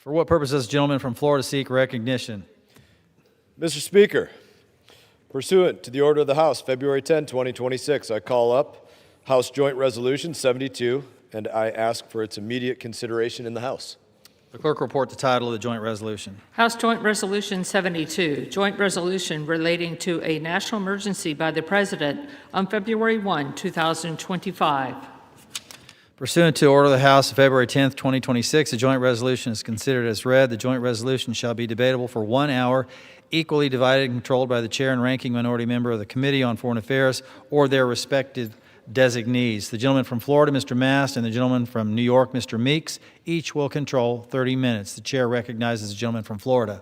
For what purpose does the gentleman from Florida seek recognition? Mr. Speaker, pursuant to the order of the House, February 10, 2026, I call up House Joint Resolution 72, and I ask for its immediate consideration in the House. The clerk will report the title of the joint resolution. House Joint Resolution 72, joint resolution relating to a national emergency by the President on February 1, 2025. Pursuant to order of the House of February 10, 2026, the joint resolution is considered as read. The joint resolution shall be debatable for 1 hour, equally divided and controlled by the chair and ranking minority member of the Committee on Foreign Affairs or their respective designees. The gentleman from Florida, Mr. Mast, and the gentleman from New York, Mr. Meeks, each will control 30 minutes. The chair recognizes the gentleman from Florida.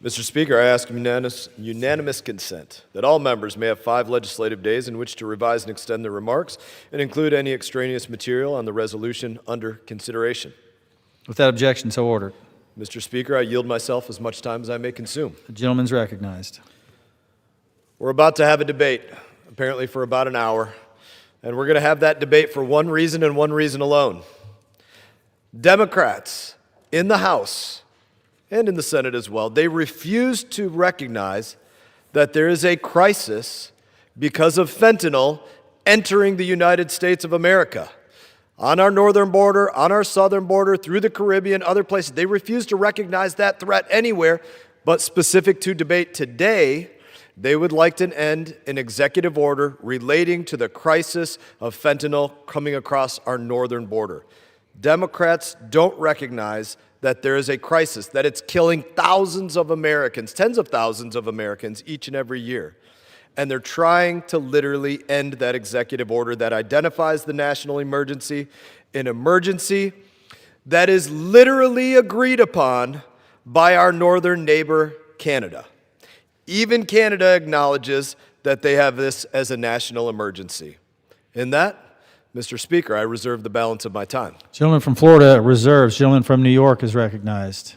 Mr. Speaker, I ask unanimous consent that all members may have 5 legislative days in which to revise and extend their remarks and include any extraneous material on the resolution under consideration. Without objection, so ordered. Mr. Speaker, I yield myself as much time as I may consume. The gentleman's recognized. We're about to have a debate, apparently for about an hour, and we're going to have that debate for one reason and one reason alone. Democrats in the House and in the Senate as well, they refuse to recognize that there is a crisis because of fentanyl entering the United States of America. On our northern border, on our southern border, through the Caribbean, other places. They refuse to recognize that threat anywhere, but specific to debate today, they would like to end an executive order relating to the crisis of fentanyl coming across our northern border. Democrats don't recognize that there is a crisis, that it's killing thousands of Americans, tens of thousands of Americans each and every year. And they're trying to literally end that executive order that identifies the national emergency, an emergency that is literally agreed upon by our northern neighbor, Canada. Even Canada acknowledges that they have this as a national emergency. In that, Mr. Speaker, I reserve the balance of my time. Gentleman from Florida reserves. Gentleman from New York is recognized.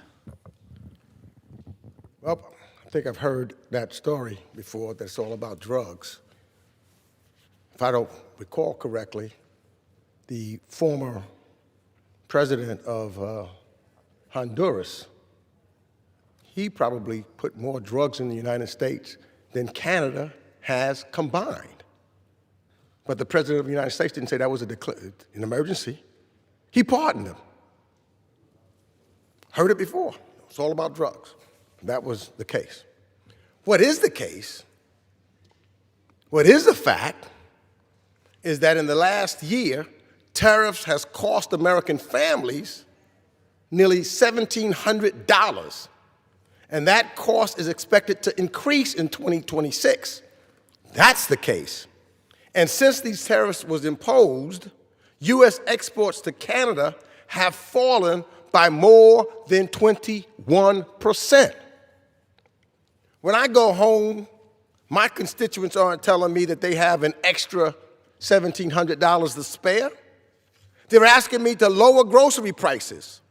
Well, I think I've heard that story before, that's all about drugs. If I don't recall correctly, the former president of Honduras, he probably put more drugs in the United States than Canada has combined. But the President of the United States didn't say that was an emergency. He pardoned him. Heard it before. It's all about drugs. That was the case. What is the case, what is the fact, is that in the last year, tariffs has cost American families nearly $1,700. And that cost is expected to increase in 2026. That's the case. And since these tariffs was imposed, U.S. exports to Canada have fallen by more than 21%. When I go home, my constituents aren't telling me that they have an extra $1,700 to spare. They're asking me to lower grocery prices,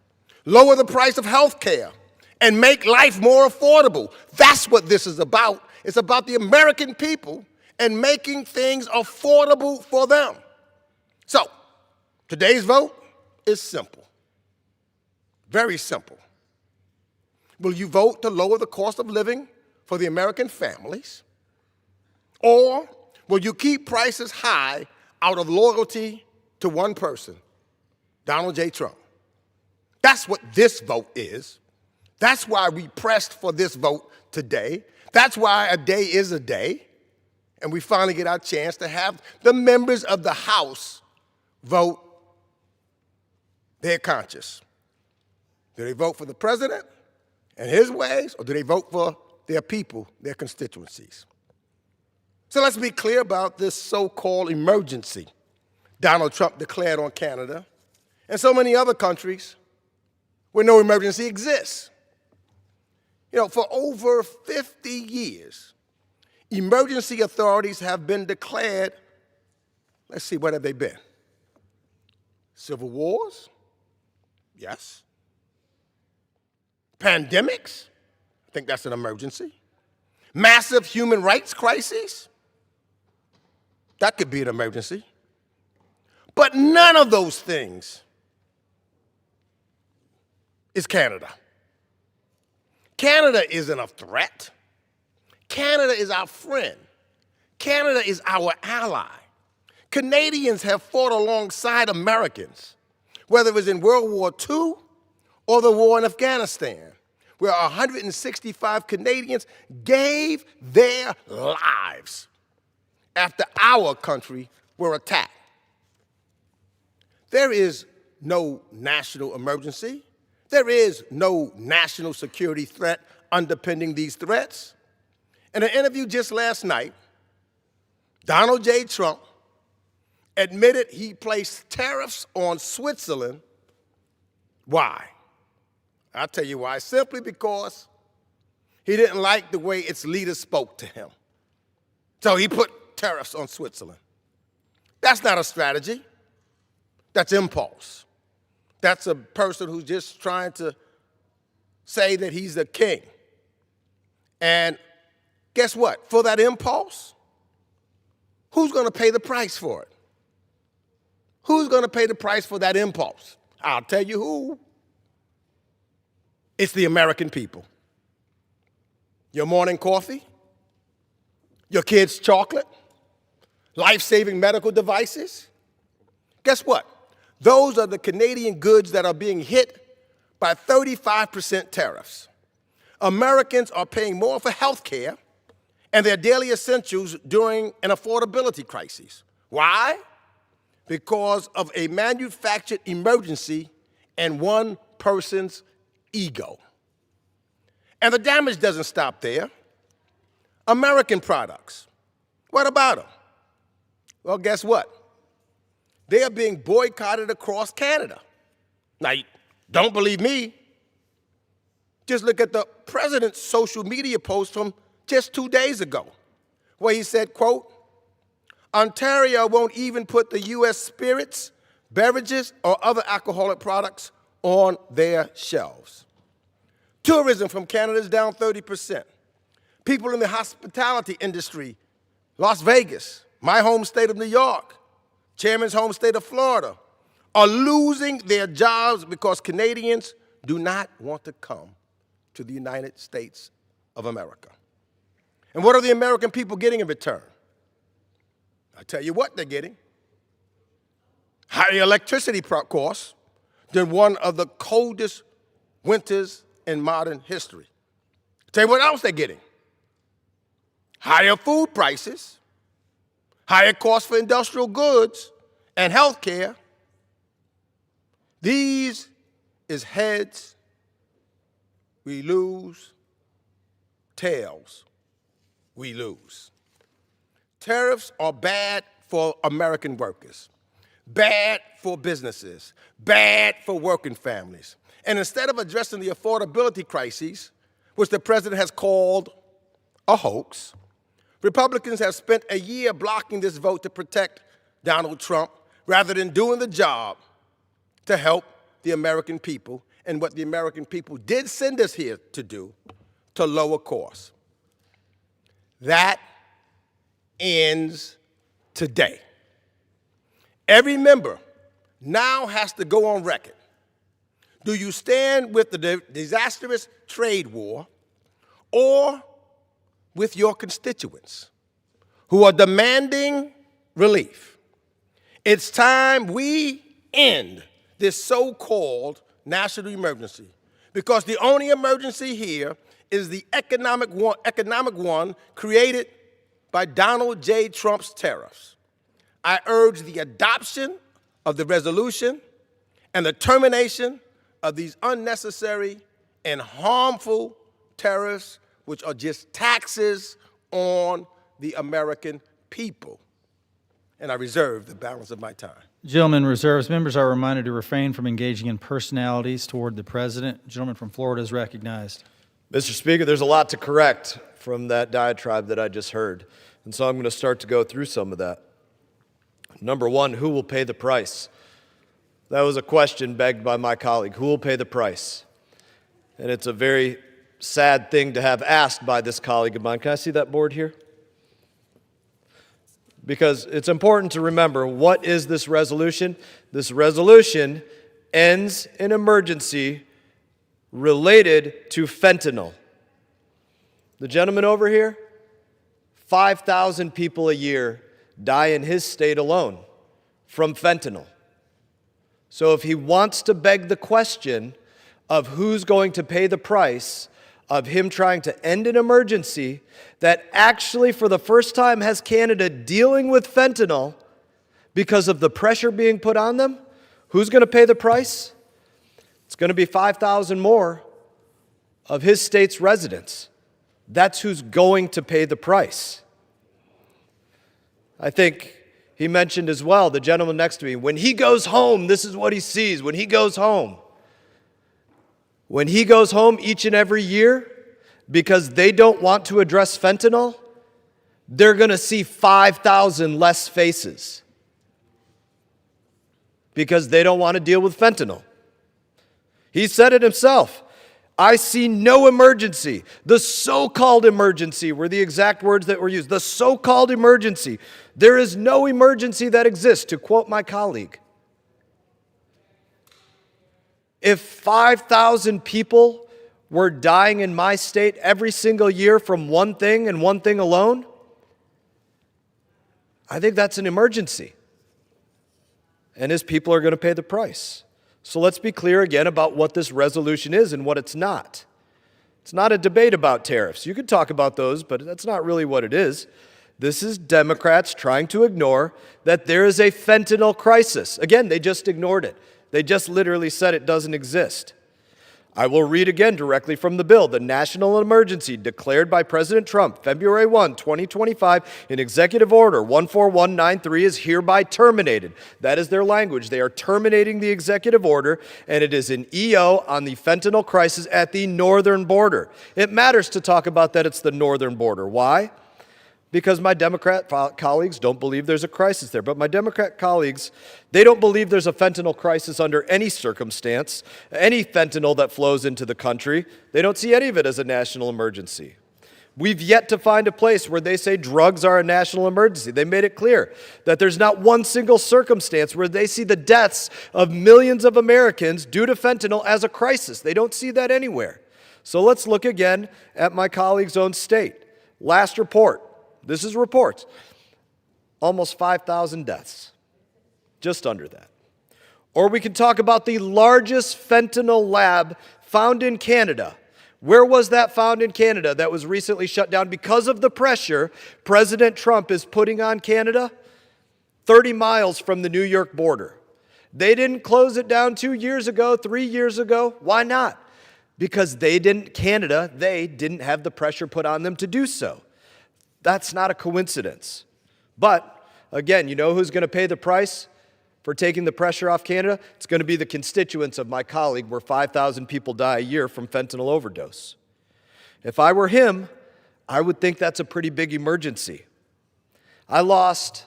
lower the price of health care, and make life more affordable. That's what this is about. It's about the American people and making things affordable for them. So, today's vote is simple, very simple. Will you vote to lower the cost of living for the American families, or will you keep prices high out of loyalty to one person, Donald J. Trump? That's what this vote is. That's why we pressed for this vote today. That's why a day is a day. And we finally get our chance to have the members of the House vote their conscience. Do they vote for the president and his ways, or do they vote for their people, their constituencies? So let's be clear about this so-called emergency Donald Trump declared on Canada and so many other countries where no emergency exists. You know, for over 50 years, emergency authorities have been declared, let's see, what have they been? Civil wars? Yes. Pandemics? I think that's an emergency. Massive human rights crises? That could be an emergency. But none of those things is Canada. Canada isn't a threat. Canada is our friend. Canada is our ally. Canadians have fought alongside Americans, whether it was in World War II or the war in Afghanistan, where 165 Canadians gave their lives after our country were attacked. There is no national emergency. There is no national security threat underpinning these threats. In an interview just last night, Donald J. Trump admitted he placed tariffs on Switzerland. Why? I'll tell you why. Simply because he didn't like the way its leaders spoke to him. So he put tariffs on Switzerland. That's not a strategy. That's impulse. That's a person who's just trying to say that he's the king. And guess what? For that impulse, who's going to pay the price for it? Who's going to pay the price for that impulse? I'll tell you who. It's the American people. Your morning coffee, your kids' chocolate, life-saving medical devices. Guess what? Those are the Canadian goods that are being hit by 35% tariffs. Americans are paying more for health care and their daily essentials during an affordability crisis. Why? Because of a manufactured emergency and one person's ego. And the damage doesn't stop there. American products, what about them? Well, guess what? They are being boycotted across Canada. Now, don't believe me? Just look at the president's social media post from just 2 days ago, where he said, quote, Ontario won't even put the U.S. spirits, beverages, or other alcoholic products on their shelves. Tourism from Canada is down 30%. People in the hospitality industry, Las Vegas, my home state of New York, Chairman's home state of Florida, are losing their jobs because Canadians do not want to come to the United States of America. And what are the American people getting in return? I'll tell you what they're getting. Higher electricity costs than one of the coldest winters in modern history. I'll tell you what else they're getting. Higher food prices, higher costs for industrial goods and health care. These is heads we lose, tails we lose. Tariffs are bad for American workers, bad for businesses, bad for working families. And instead of addressing the affordability crises, which the president has called a hoax, Republicans have spent a year blocking this vote to protect Donald Trump rather than doing the job to help the American people and what the American people did send us here to do, to lower costs. That ends today. Every member now has to go on record. Do you stand with the disastrous trade war or with your constituents who are demanding relief? It's time we end this so-called national emergency, because the only emergency here is the economic one created by Donald J. Trump's tariffs. I urge the adoption of the resolution and the termination of these unnecessary and harmful tariffs, which are just taxes on the American people. And I reserve the balance of my time. Gentleman reserves. Members are reminded to refrain from engaging in personalities toward the president. Gentleman from Florida is recognized. Mr. Speaker, there's a lot to correct from that diatribe that I just heard. And so I'm going to start to go through some of that. Number one, who will pay the price? That was a question begged by my colleague. Who will pay the price? And it's a very sad thing to have asked by this colleague of mine. Can I see that board here? Because it's important to remember, what is this resolution? This resolution ends an emergency related to fentanyl. The gentleman over here, 5,000 people a year die in his state alone from fentanyl. So if he wants to beg the question of who's going to pay the price of him trying to end an emergency that actually for the first time has Canada dealing with fentanyl because of the pressure being put on them, who's going to pay the price? It's going to be 5,000 more of his state's residents. That's who's going to pay the price. I think he mentioned as well, the gentleman next to me, when he goes home, this is what he sees when he goes home. When he goes home each and every year, because they don't want to address fentanyl, they're going to see 5,000 less faces because they don't want to deal with fentanyl. He said it himself. I see no emergency. The so-called emergency were the exact words that were used. The so-called emergency. There is no emergency that exists, to quote my colleague. If 5,000 people were dying in my state every single year from one thing and one thing alone, I think that's an emergency. And his people are going to pay the price. So let's be clear again about what this resolution is and what it's not. It's not a debate about tariffs. You could talk about those, but that's not really what it is. This is Democrats trying to ignore that there is a fentanyl crisis. Again, they just ignored it. They just literally said it doesn't exist. I will read again directly from the bill. The national emergency declared by President Trump February 1, 2025 in Executive Order 14193 is hereby terminated. That is their language. They are terminating the executive order, and it is an EO on the fentanyl crisis at the northern border. It matters to talk about that it's the northern border. Why? Because my Democrat colleagues don't believe there's a crisis there. But my Democrat colleagues, they don't believe there's a fentanyl crisis under any circumstance, any fentanyl that flows into the country. They don't see any of it as a national emergency. We've yet to find a place where they say drugs are a national emergency. They made it clear that there's not one single circumstance where they see the deaths of millions of Americans due to fentanyl as a crisis. They don't see that anywhere. So let's look again at my colleague's own state. Last report. This is reports. Almost 5,000 deaths. Just under that. Or we can talk about the largest fentanyl lab found in Canada. Where was that found in Canada that was recently shut down because of the pressure President Trump is putting on Canada? 30 miles from the New York border. They didn't close it down 2 years ago, 3 years ago. Why not? Because Canada didn't have the pressure put on them to do so. That's not a coincidence. But, again, you know who's going to pay the price for taking the pressure off Canada? It's going to be the constituents of my colleague, where 5,000 people die a year from fentanyl overdose. If I were him, I would think that's a pretty big emergency. I lost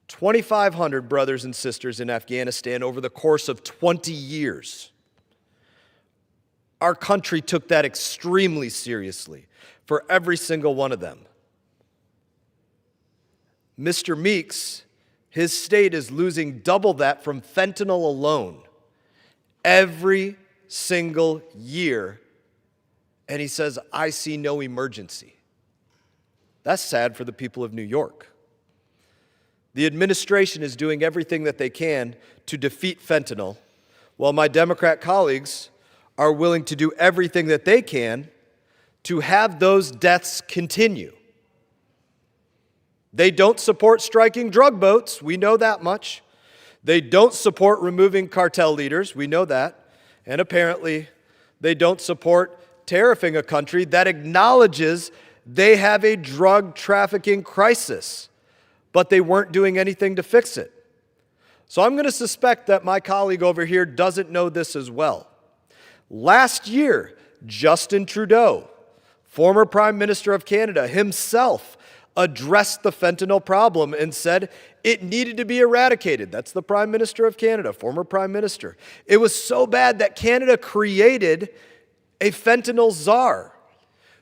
2,500 brothers and sisters in Afghanistan over the course of 20 years. Our country took that extremely seriously for every single one of them. Mr. Meeks, his state is losing double that from fentanyl alone every single year. And he says, I see no emergency. That's sad for the people of New York. The administration is doing everything that they can to defeat fentanyl, while my Democrat colleagues are willing to do everything that they can to have those deaths continue. They don't support striking drug boats. We know that much. They don't support removing cartel leaders. We know that. And apparently, they don't support tariffing a country that acknowledges they have a drug trafficking crisis, but they weren't doing anything to fix it. So I'm going to suspect that my colleague over here doesn't know this as well. Last year, Justin Trudeau, former Prime Minister of Canada, himself addressed the fentanyl problem and said it needed to be eradicated. That's the Prime Minister of Canada, former Prime Minister. It was so bad that Canada created a fentanyl czar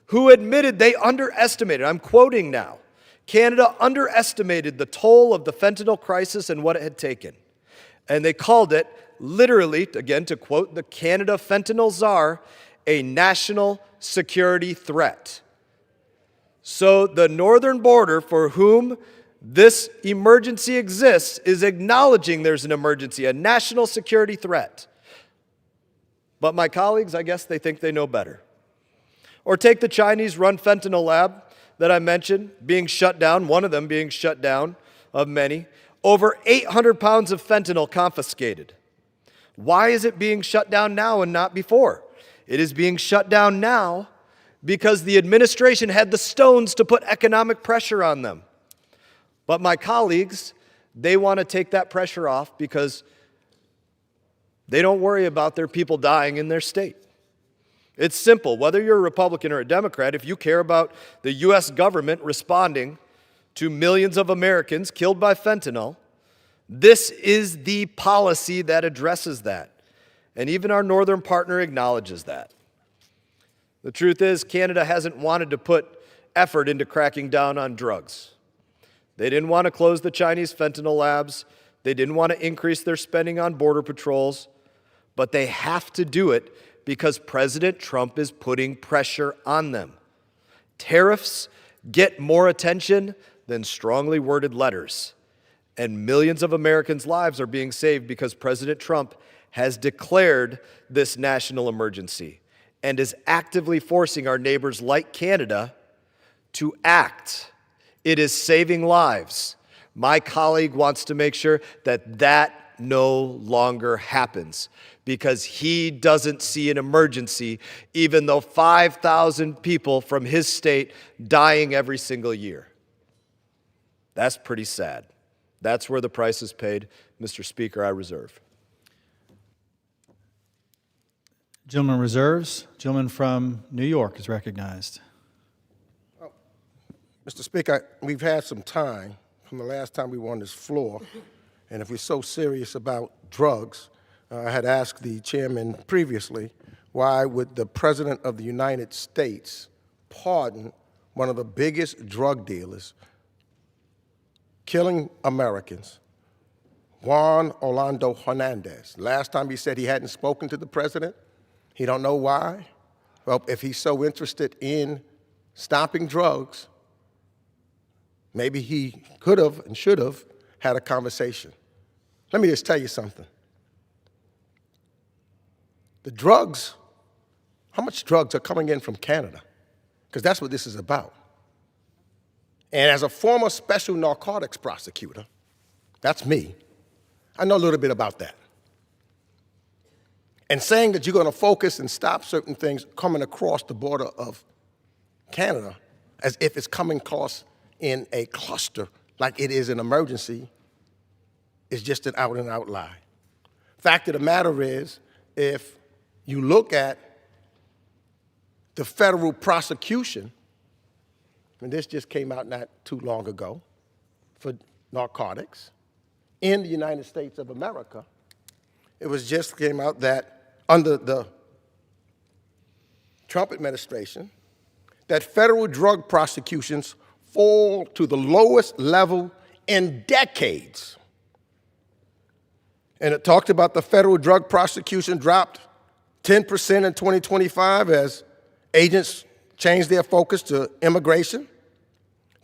who admitted they underestimated, I'm quoting now, Canada underestimated the toll of the fentanyl crisis and what it had taken. And they called it literally, again to quote the Canada fentanyl czar, a national security threat. So the northern border, for whom this emergency exists, is acknowledging there's an emergency, a national security threat. But my colleagues, I guess they think they know better. Or take the Chinese-run fentanyl lab that I mentioned being shut down, one of them being shut down of many. Over 800 pounds of fentanyl confiscated. Why is it being shut down now and not before? It is being shut down now because the administration had the stones to put economic pressure on them. But my colleagues, they want to take that pressure off because they don't worry about their people dying in their state. It's simple. Whether you're a Republican or a Democrat, if you care about the U.S. government responding to millions of Americans killed by fentanyl, this is the policy that addresses that. And even our northern partner acknowledges that. The truth is, Canada hasn't wanted to put effort into cracking down on drugs. They didn't want to close the Chinese fentanyl labs. They didn't want to increase their spending on border patrols. But they have to do it because President Trump is putting pressure on them. Tariffs get more attention than strongly worded letters. And millions of Americans' lives are being saved because President Trump has declared this national emergency and is actively forcing our neighbors like Canada to act. It is saving lives. My colleague wants to make sure that that no longer happens because he doesn't see an emergency, even though 5,000 people from his state dying every single year. That's pretty sad. That's where the price is paid. Mr. Speaker, I reserve. Gentleman reserves. Gentleman from New York is recognized. Mr. Speaker, we've had some time from the last time we were on this floor, and if we're so serious about drugs, I had asked the chairman previously, why would the President of the United States pardon one of the biggest drug dealers killing Americans, Juan Orlando Hernandez? Last time he said he hadn't spoken to the president. He don't know why. Well, if he's so interested in stopping drugs, maybe he could have and should have had a conversation. Let me just tell you something. The drugs, how much drugs are coming in from Canada? Because that's what this is about. And as a former special narcotics prosecutor, that's me, I know a little bit about that. And saying that you're going to focus and stop certain things coming across the border of Canada as if it's coming across in a cluster like it is an emergency is just an out-and-out lie. Fact of the matter is, if you look at the federal prosecution, and this just came out not too long ago, for narcotics in the United States of America, it was just came out that under the Trump administration, that federal drug prosecutions fall to the lowest level in decades. And it talked about the federal drug prosecution dropped 10% in 2025 as agents changed their focus to immigration,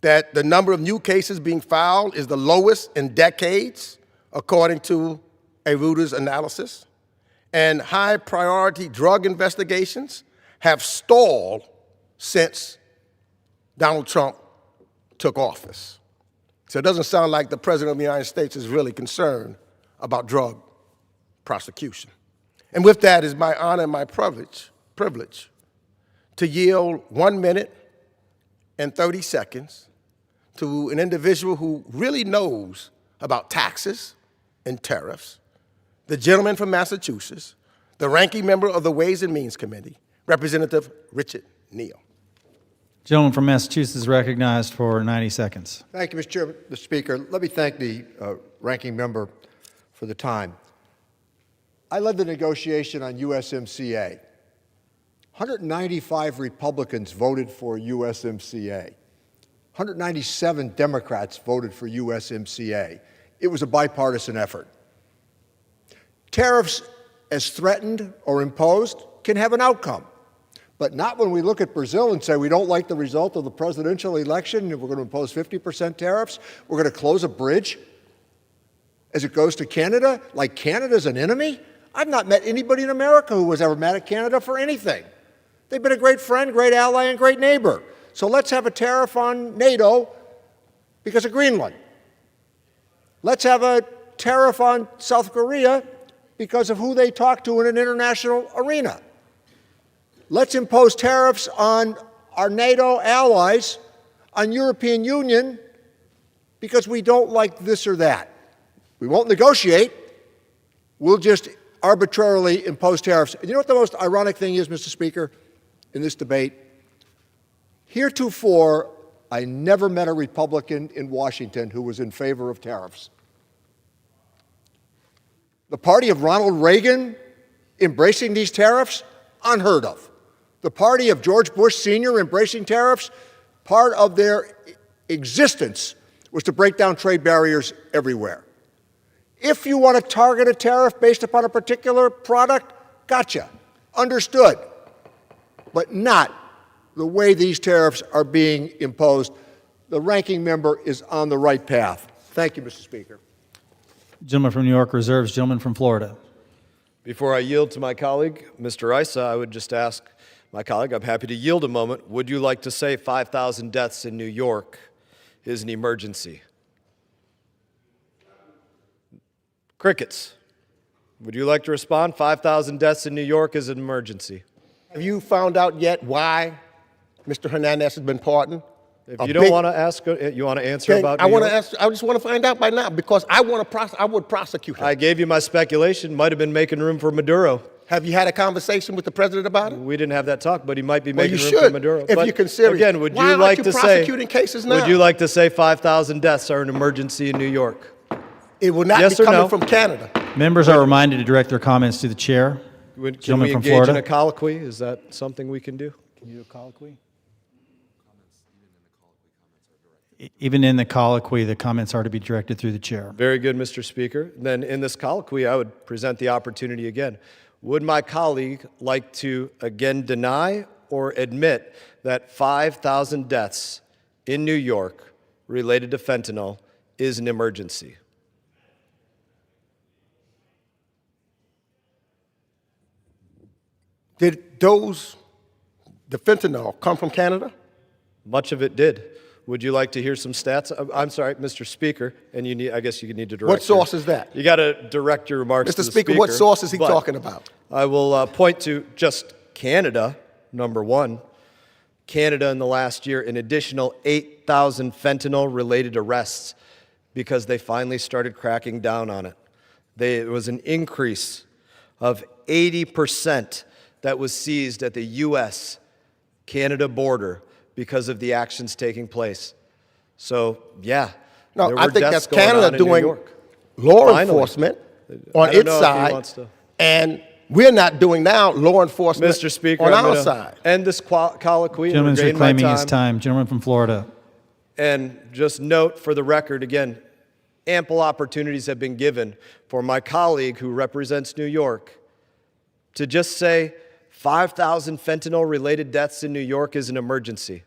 that the number of new cases being filed is the lowest in decades, according to a Reuters analysis, and high-priority drug investigations have stalled since Donald Trump took office. So it doesn't sound like the President of the United States is really concerned about drug prosecution. And with that, it's my honor and my privilege to yield 1 minute and 30 seconds to an individual who really knows about taxes and tariffs, the gentleman from Massachusetts, the ranking member of the Ways and Means Committee, Representative Richard Neal. Gentleman from Massachusetts is recognized for 90 seconds. Thank you, Mr. Chairman. Mr. Speaker, let me thank the ranking member for the time. I led the negotiation on USMCA. 195 Republicans voted for USMCA. 197 Democrats voted for USMCA. It was a bipartisan effort. Tariffs, as threatened or imposed, can have an outcome. But not when we look at Brazil and say we don't like the result of the presidential election and we're going to impose 50% tariffs. We're going to close a bridge as it goes to Canada, like Canada's an enemy. I've not met anybody in America who was ever mad at Canada for anything. They've been a great friend, great ally, and great neighbor. So let's have a tariff on NATO because of Greenland. Let's have a tariff on South Korea because of who they talk to in an international arena. Let's impose tariffs on our NATO allies, on European Union, because we don't like this or that. We won't negotiate. We'll just arbitrarily impose tariffs. And you know what the most ironic thing is, Mr. Speaker, in this debate? Heretofore, I never met a Republican in Washington who was in favor of tariffs. The party of Ronald Reagan embracing these tariffs? Unheard of. The party of George Bush Sr. embracing tariffs? Part of their existence was to break down trade barriers everywhere. If you want to target a tariff based upon a particular product, gotcha, understood, but not the way these tariffs are being imposed. The ranking member is on the right path. Thank you, Mr. Speaker. Gentleman from New York reserves. Gentleman from Florida. Before I yield to my colleague, Mr. Issa, I would just ask my colleague, I'm happy to yield a moment. Would you like to say 5,000 deaths in New York is an emergency? Crickets. Would you like to respond? 5,000 deaths in New York is an emergency. Have you found out yet why Mr. Hernandez has been pardoned? If you don't want to ask, you want to answer about New I want York? to ask. I just want to find out by now because I would prosecute him. I gave you my speculation. Might have been making room for Maduro. Have you had a conversation with the president about it? We didn't have that talk, but he might be Well, making you room for should, Maduro. if But you consider. again, would Why you like aren't to you say? prosecuting cases now? Would you like to say 5,000 deaths are an emergency in New York? It will not Yes be or coming no? from Canada. Members are reminded to direct their comments to the chair. Can Gentleman we from engage Florida. in a colloquy? Is that something we can do? Can you do a colloquy? Even in the colloquy, the comments are to be directed through the chair. Very good, Mr. Speaker. Then in this colloquy, I would present the opportunity again. Would my colleague like to again deny or admit that 5,000 deaths in New York related to fentanyl is an emergency? Did the fentanyl come from Canada? Much of it did. Would you like to hear some stats? I'm sorry, Mr. Speaker, and I guess you need to direct. What source is that? You got to direct your remarks Mr. to the Speaker, what source is he but talking about? I will point to just Canada, number one. Canada in the last year, an additional 8,000 fentanyl-related arrests because they finally started cracking down on it. It was an increase of 80% that was seized at the U.S.-Canada border because of the actions taking place. So, yeah, No, there I were think deaths that's going on Canada in New doing York. law Finally. enforcement I on don't its know if he side, wants to. and we're not doing now law enforcement Mr. Speaker, on I'm our gonna side. end this colloquy and Gentleman's regain my reclaiming his time. Gentleman from Florida. And just note for the record, again, ample opportunities have been given for my colleague who represents New York to just say 5,000 fentanyl-related deaths in New York is an emergency.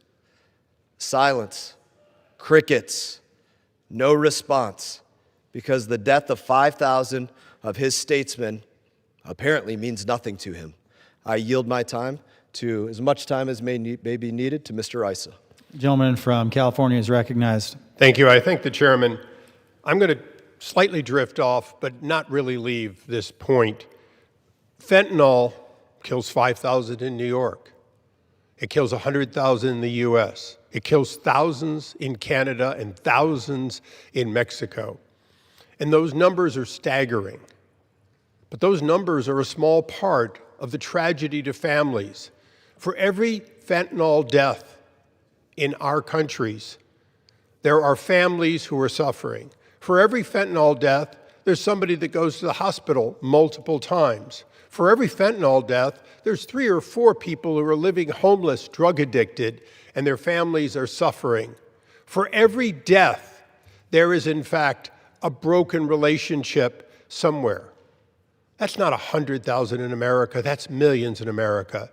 Silence, crickets, no response, because the death of 5,000 of his statesmen apparently means nothing to him. I yield my time to as much time as may be needed to Mr. Issa. Gentleman from California is recognized. Thank you. I thank the chairman. I'm going to slightly drift off, but not really leave this point. Fentanyl kills 5,000 in New York. It kills 100,000 in the U.S. It kills thousands in Canada and thousands in Mexico. And those numbers are staggering. But those numbers are a small part of the tragedy to families. For every fentanyl death in our countries, there are families who are suffering. For every fentanyl death, there's somebody that goes to the hospital multiple times. For every fentanyl death, there's 3 or 4 people who are living homeless, drug addicted, and their families are suffering. For every death, there is in fact a broken relationship somewhere. That's not 100,000 in America, that's millions in America.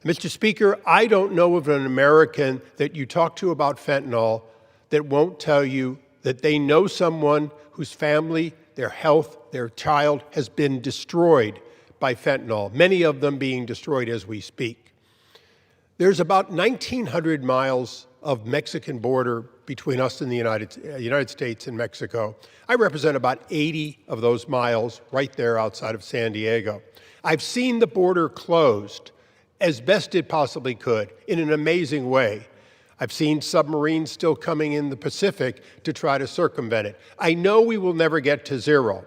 Mr. Speaker, I don't know of an American that you talk to about fentanyl that won't tell you that they know someone whose family, their health, their child has been destroyed by fentanyl, many of them being destroyed as we speak. There's about 1,900 miles of Mexican border between us and the United States and Mexico. I represent about 80 of those miles right there outside of San Diego. I've seen the border closed as best it possibly could in an amazing way. I've seen submarines still coming in the Pacific to try to circumvent it. I know we will never get to zero.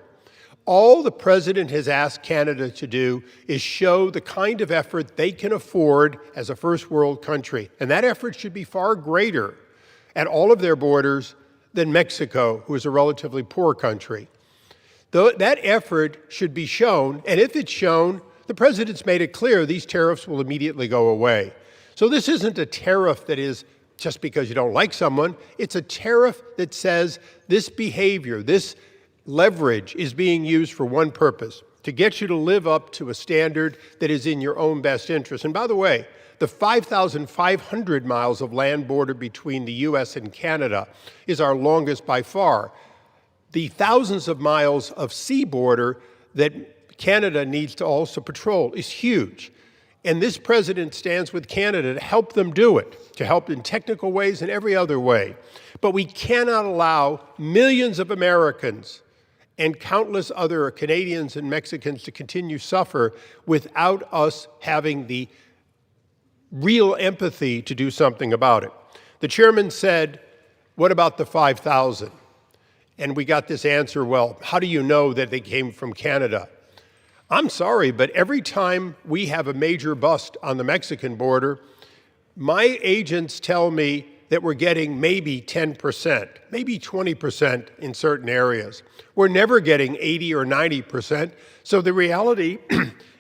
All the president has asked Canada to do is show the kind of effort they can afford as a first world country. And that effort should be far greater at all of their borders than Mexico, who is a relatively poor country. That effort should be shown, and if it's shown, the president's made it clear these tariffs will immediately go away. So this isn't a tariff that is just because you don't like someone. It's a tariff that says this behavior, this leverage is being used for one purpose, to get you to live up to a standard that is in your own best interest. And by the way, the 5,500 miles of land border between the U.S. and Canada is our longest by far. The thousands of miles of sea border that Canada needs to also patrol is huge. And this president stands with Canada to help them do it, to help in technical ways and every other way. But we cannot allow millions of Americans and countless other Canadians and Mexicans to continue to suffer without us having the real empathy to do something about it. The chairman said, what about the 5,000? And we got this answer, well, how do you know that they came from Canada? I'm sorry, but every time we have a major bust on the Mexican border, my agents tell me that we're getting maybe 10%, maybe 20% in certain areas. We're never getting 80 or 90%. So the reality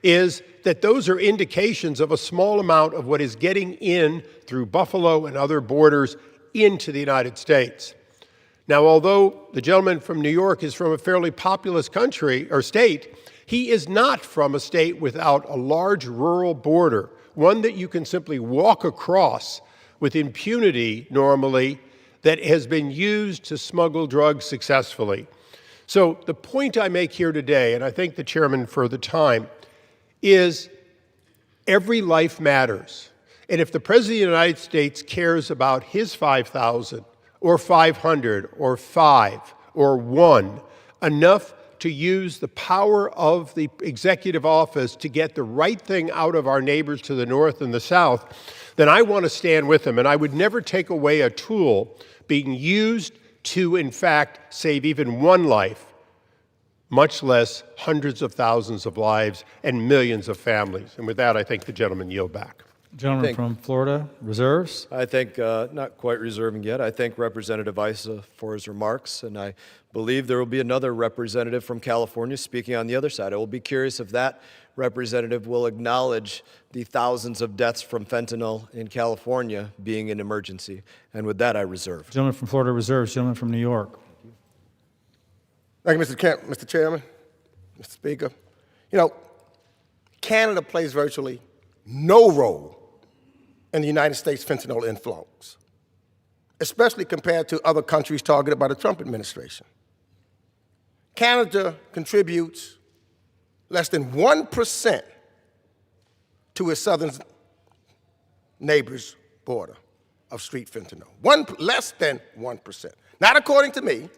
is that those are indications of a small amount of what is getting in through Buffalo and other borders into the United States. Now, although the gentleman from New York is from a fairly populous country or state, he is not from a state without a large rural border, one that you can simply walk across with impunity normally, that has been used to smuggle drugs successfully. So the point I make here today, and I thank the chairman for the time, is every life matters. And if the President of the United States cares about his 5,000 or 500 or 5 or 1, enough to use the power of the executive office to get the right thing out of our neighbors to the north and the south, then I want to stand with them. And I would never take away a tool being used to, in fact, save even one life, much less hundreds of thousands of lives and millions of families. And with that, I think the gentleman yield back. Gentleman from Florida reserves. I think, not quite reserving yet, I thank Representative Issa for his remarks, and I believe there will be another representative from California speaking on the other side. I will be curious if that representative will acknowledge the thousands of deaths from fentanyl in California being an emergency. And with that, I reserve. Gentleman from Florida reserves. Gentleman from New York. Thank you, Mr. Chairman, Mr. Speaker. You know, Canada plays virtually no role in the United States fentanyl influx, especially compared to other countries targeted by the Trump administration. Canada contributes less than 1% to its southern neighbor's border of street fentanyl. Less than 1%. Not according to me,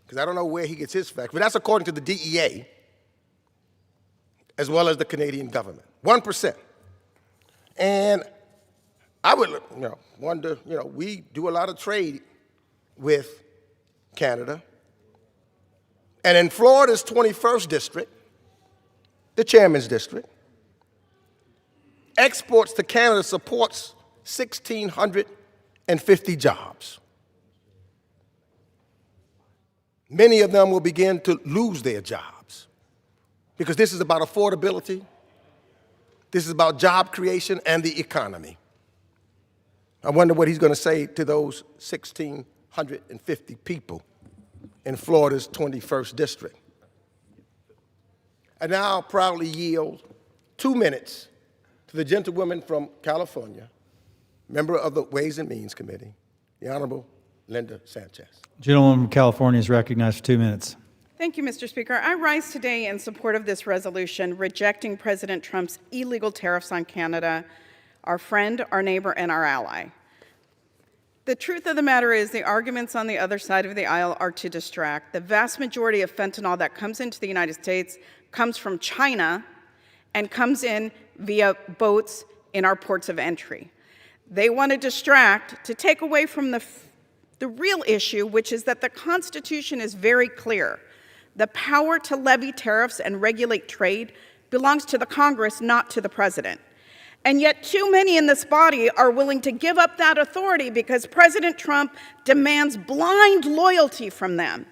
because I don't know where he gets his facts, but that's according to the DEA as well as the Canadian government. 1%. And I would wonder, we do a lot of trade with Canada. And in Florida's 21st district, the chairman's district, exports to Canada supports 1,650 jobs. Many of them will begin to lose their jobs because this is about affordability. This is about job creation and the economy. I wonder what he's going to say to those 1,650 people in Florida's 21st district. I now proudly yield 2 minutes to the gentlewoman from California, member of the Ways and Means Committee, the Honorable Linda Sanchez. Gentleman from California is recognized for 2 minutes. Thank you, Mr. Speaker. I rise today in support of this resolution rejecting President Trump's illegal tariffs on Canada, our friend, our neighbor, and our ally. The truth of the matter is the arguments on the other side of the aisle are to distract. The vast majority of fentanyl that comes into the United States comes from China and comes in via boats in our ports of entry. They want to distract to take away from the real issue, which is that the Constitution is very clear. The power to levy tariffs and regulate trade belongs to the Congress, not to the President. And yet too many in this body are willing to give up that authority because President Trump demands blind loyalty from them.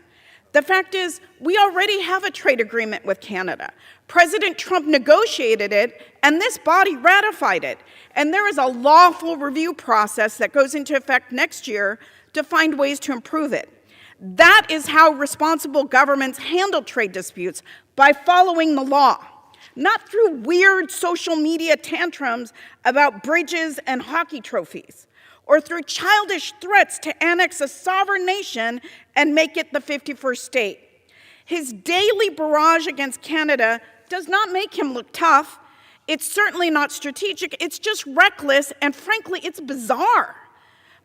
The fact is, we already have a trade agreement with Canada. President Trump negotiated it, and this body ratified it. And there is a lawful review process that goes into effect next year to find ways to improve it. That is how responsible governments handle trade disputes, by following the law. Not through weird social media tantrums about bridges and hockey trophies, or through childish threats to annex a sovereign nation and make it the 51st state. His daily barrage against Canada does not make him look tough. It's certainly not strategic. It's just reckless, and frankly, it's bizarre.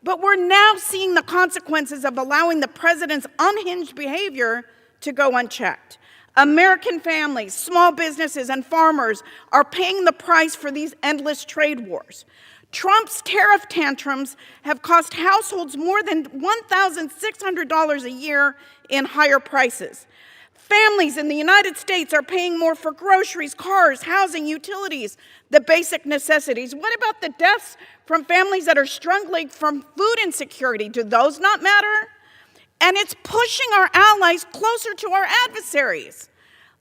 But we're now seeing the consequences of allowing the president's unhinged behavior to go unchecked. American families, small businesses, and farmers are paying the price for these endless trade wars. Trump's tariff tantrums have cost households more than $1,600 a year in higher prices. Families in the United States are paying more for groceries, cars, housing, utilities, the basic necessities. What about the deaths from families that are struggling from food insecurity? Do those not matter? And it's pushing our allies closer to our adversaries.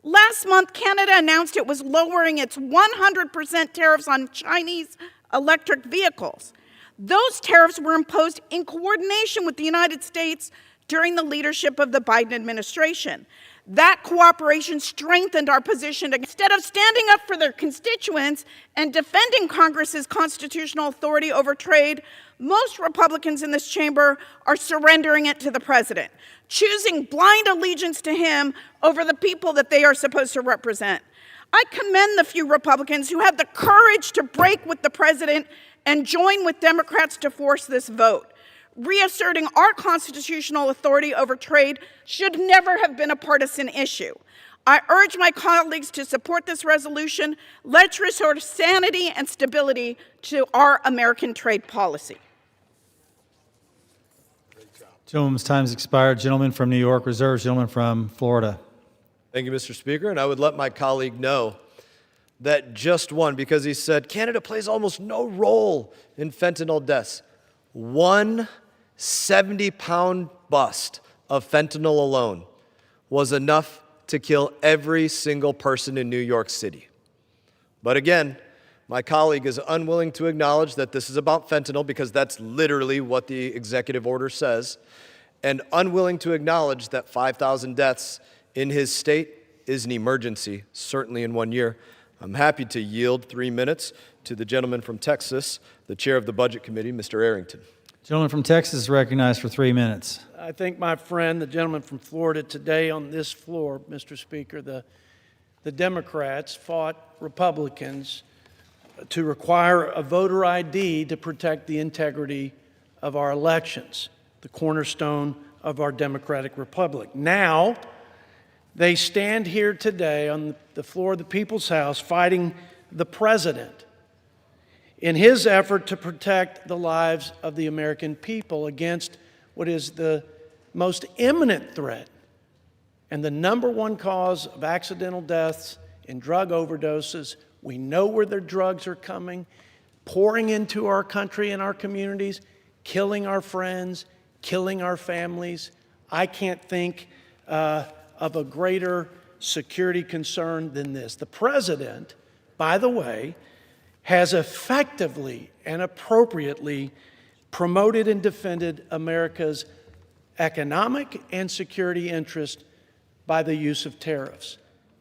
Last month, Canada announced it was lowering its 100% tariffs on Chinese electric vehicles. Those tariffs were imposed in coordination with the United States during the leadership of the Biden administration. That cooperation strengthened our position. Instead of standing up for their constituents and defending Congress's constitutional authority over trade, most Republicans in this chamber are surrendering it to the president, choosing blind allegiance to him over the people that they are supposed to represent. I commend the few Republicans who had the courage to break with the president and join with Democrats to force this vote. Reasserting our constitutional authority over trade should never have been a partisan issue. I urge my colleagues to support this resolution. Let's restore sanity and stability to our American trade policy. Gentleman's time has expired. Gentleman from New York reserves. Gentleman from Florida. Thank you, Mr. Speaker. And I would let my colleague know that just one, because he said Canada plays almost no role in fentanyl deaths. One 70-pound bust of fentanyl alone was enough to kill every single person in New York City. But again, my colleague is unwilling to acknowledge that this is about fentanyl, because that's literally what the executive order says, and unwilling to acknowledge that 5,000 deaths in his state is an emergency, certainly in 1 year. I'm happy to yield 3 minutes to the gentleman from Texas, the chair of the Budget Committee, Mr. Arrington. Gentleman from Texas is recognized for 3 minutes. I think my friend, the gentleman from Florida, today on this floor, Mr. Speaker, the Democrats fought Republicans to require a voter ID to protect the integrity of our elections, the cornerstone of our democratic republic. Now, they stand here today on the floor of the People's House fighting the president in his effort to protect the lives of the American people against what is the most imminent threat and the number one cause of accidental deaths and drug overdoses. We know where their drugs are coming, pouring into our country and our communities, killing our friends, killing our families. I can't think of a greater security concern than this. The president, by the way, has effectively and appropriately promoted and defended America's economic and security interest by the use of tariffs.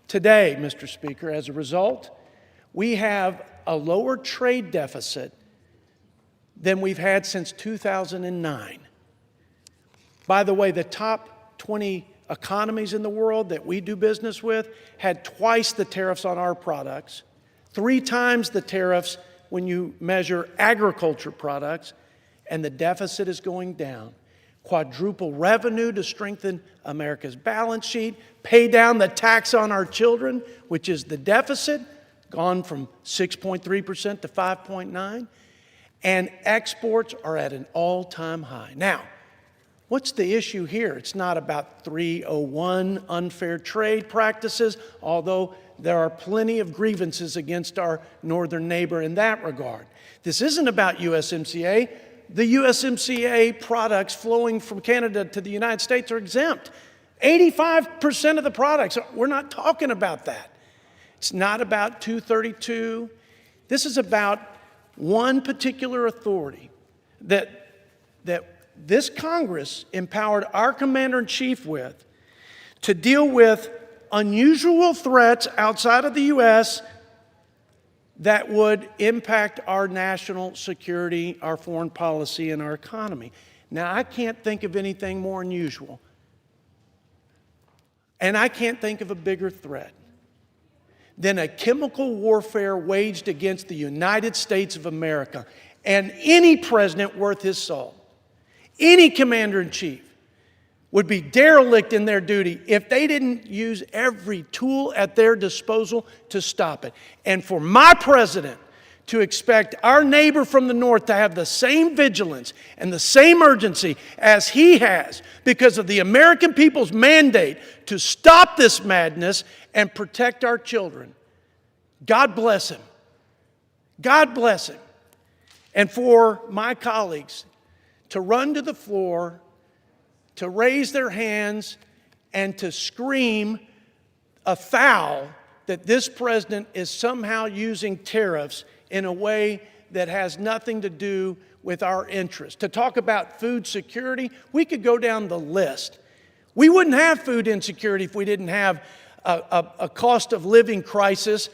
Today, Mr. Speaker, as a result, we have a lower trade deficit than we've had since 2009. By the way, the top 20 economies in the world that we do business with had twice the tariffs on our products, 3 times the tariffs when you measure agriculture products, and the deficit is going down. Quadruple revenue to strengthen America's balance sheet, pay down the tax on our children, which is the deficit, gone from 6.3% to 5.9%, and exports are at an all-time high. Now, what's the issue here? It's not about 301 unfair trade practices, although there are plenty of grievances against our northern neighbor in that regard. This isn't about USMCA. The USMCA products flowing from Canada to the United States are exempt. 85% of the products, we're not talking about that. It's not about 232. This is about one particular authority that this Congress empowered our commander-in-chief with to deal with unusual threats outside of the U.S. that would impact our national security, our foreign policy, and our economy. Now, I can't think of anything more unusual, and I can't think of a bigger threat than a chemical warfare waged against the United States of America. And any president worth his salt, any commander-in-chief, would be derelict in their duty if they didn't use every tool at their disposal to stop it. And for my president to expect our neighbor from the north to have the same vigilance and the same urgency as he has because of the American people's mandate to stop this madness and protect our children, God bless him. God bless him. And for my colleagues to run to the floor, to raise their hands, and to scream afoul that this president is somehow using tariffs in a way that has nothing to do with our interests. To talk about food security, we could go down the list. We wouldn't have food insecurity if we didn't have a cost of living crisis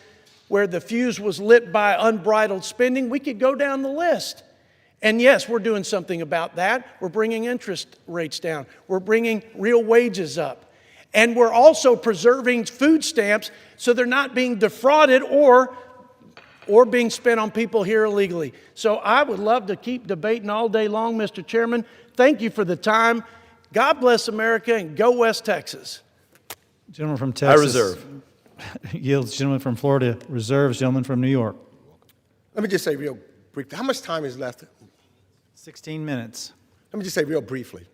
where the fuse was lit by unbridled spending. We could go down the list. And yes, we're doing something about that. We're bringing interest rates down. We're bringing real wages up. And we're also preserving food stamps so they're not being defrauded or being spent on people here illegally. So I would love to keep debating all day long, Mr. Chairman. Thank you for the time. God bless America and go West Texas. Gentleman from Texas. I reserve. Yields. Gentleman from Florida reserves. Gentleman from New York. Let me just say real briefly, how much time is left? 16 minutes. Let me just say real briefly,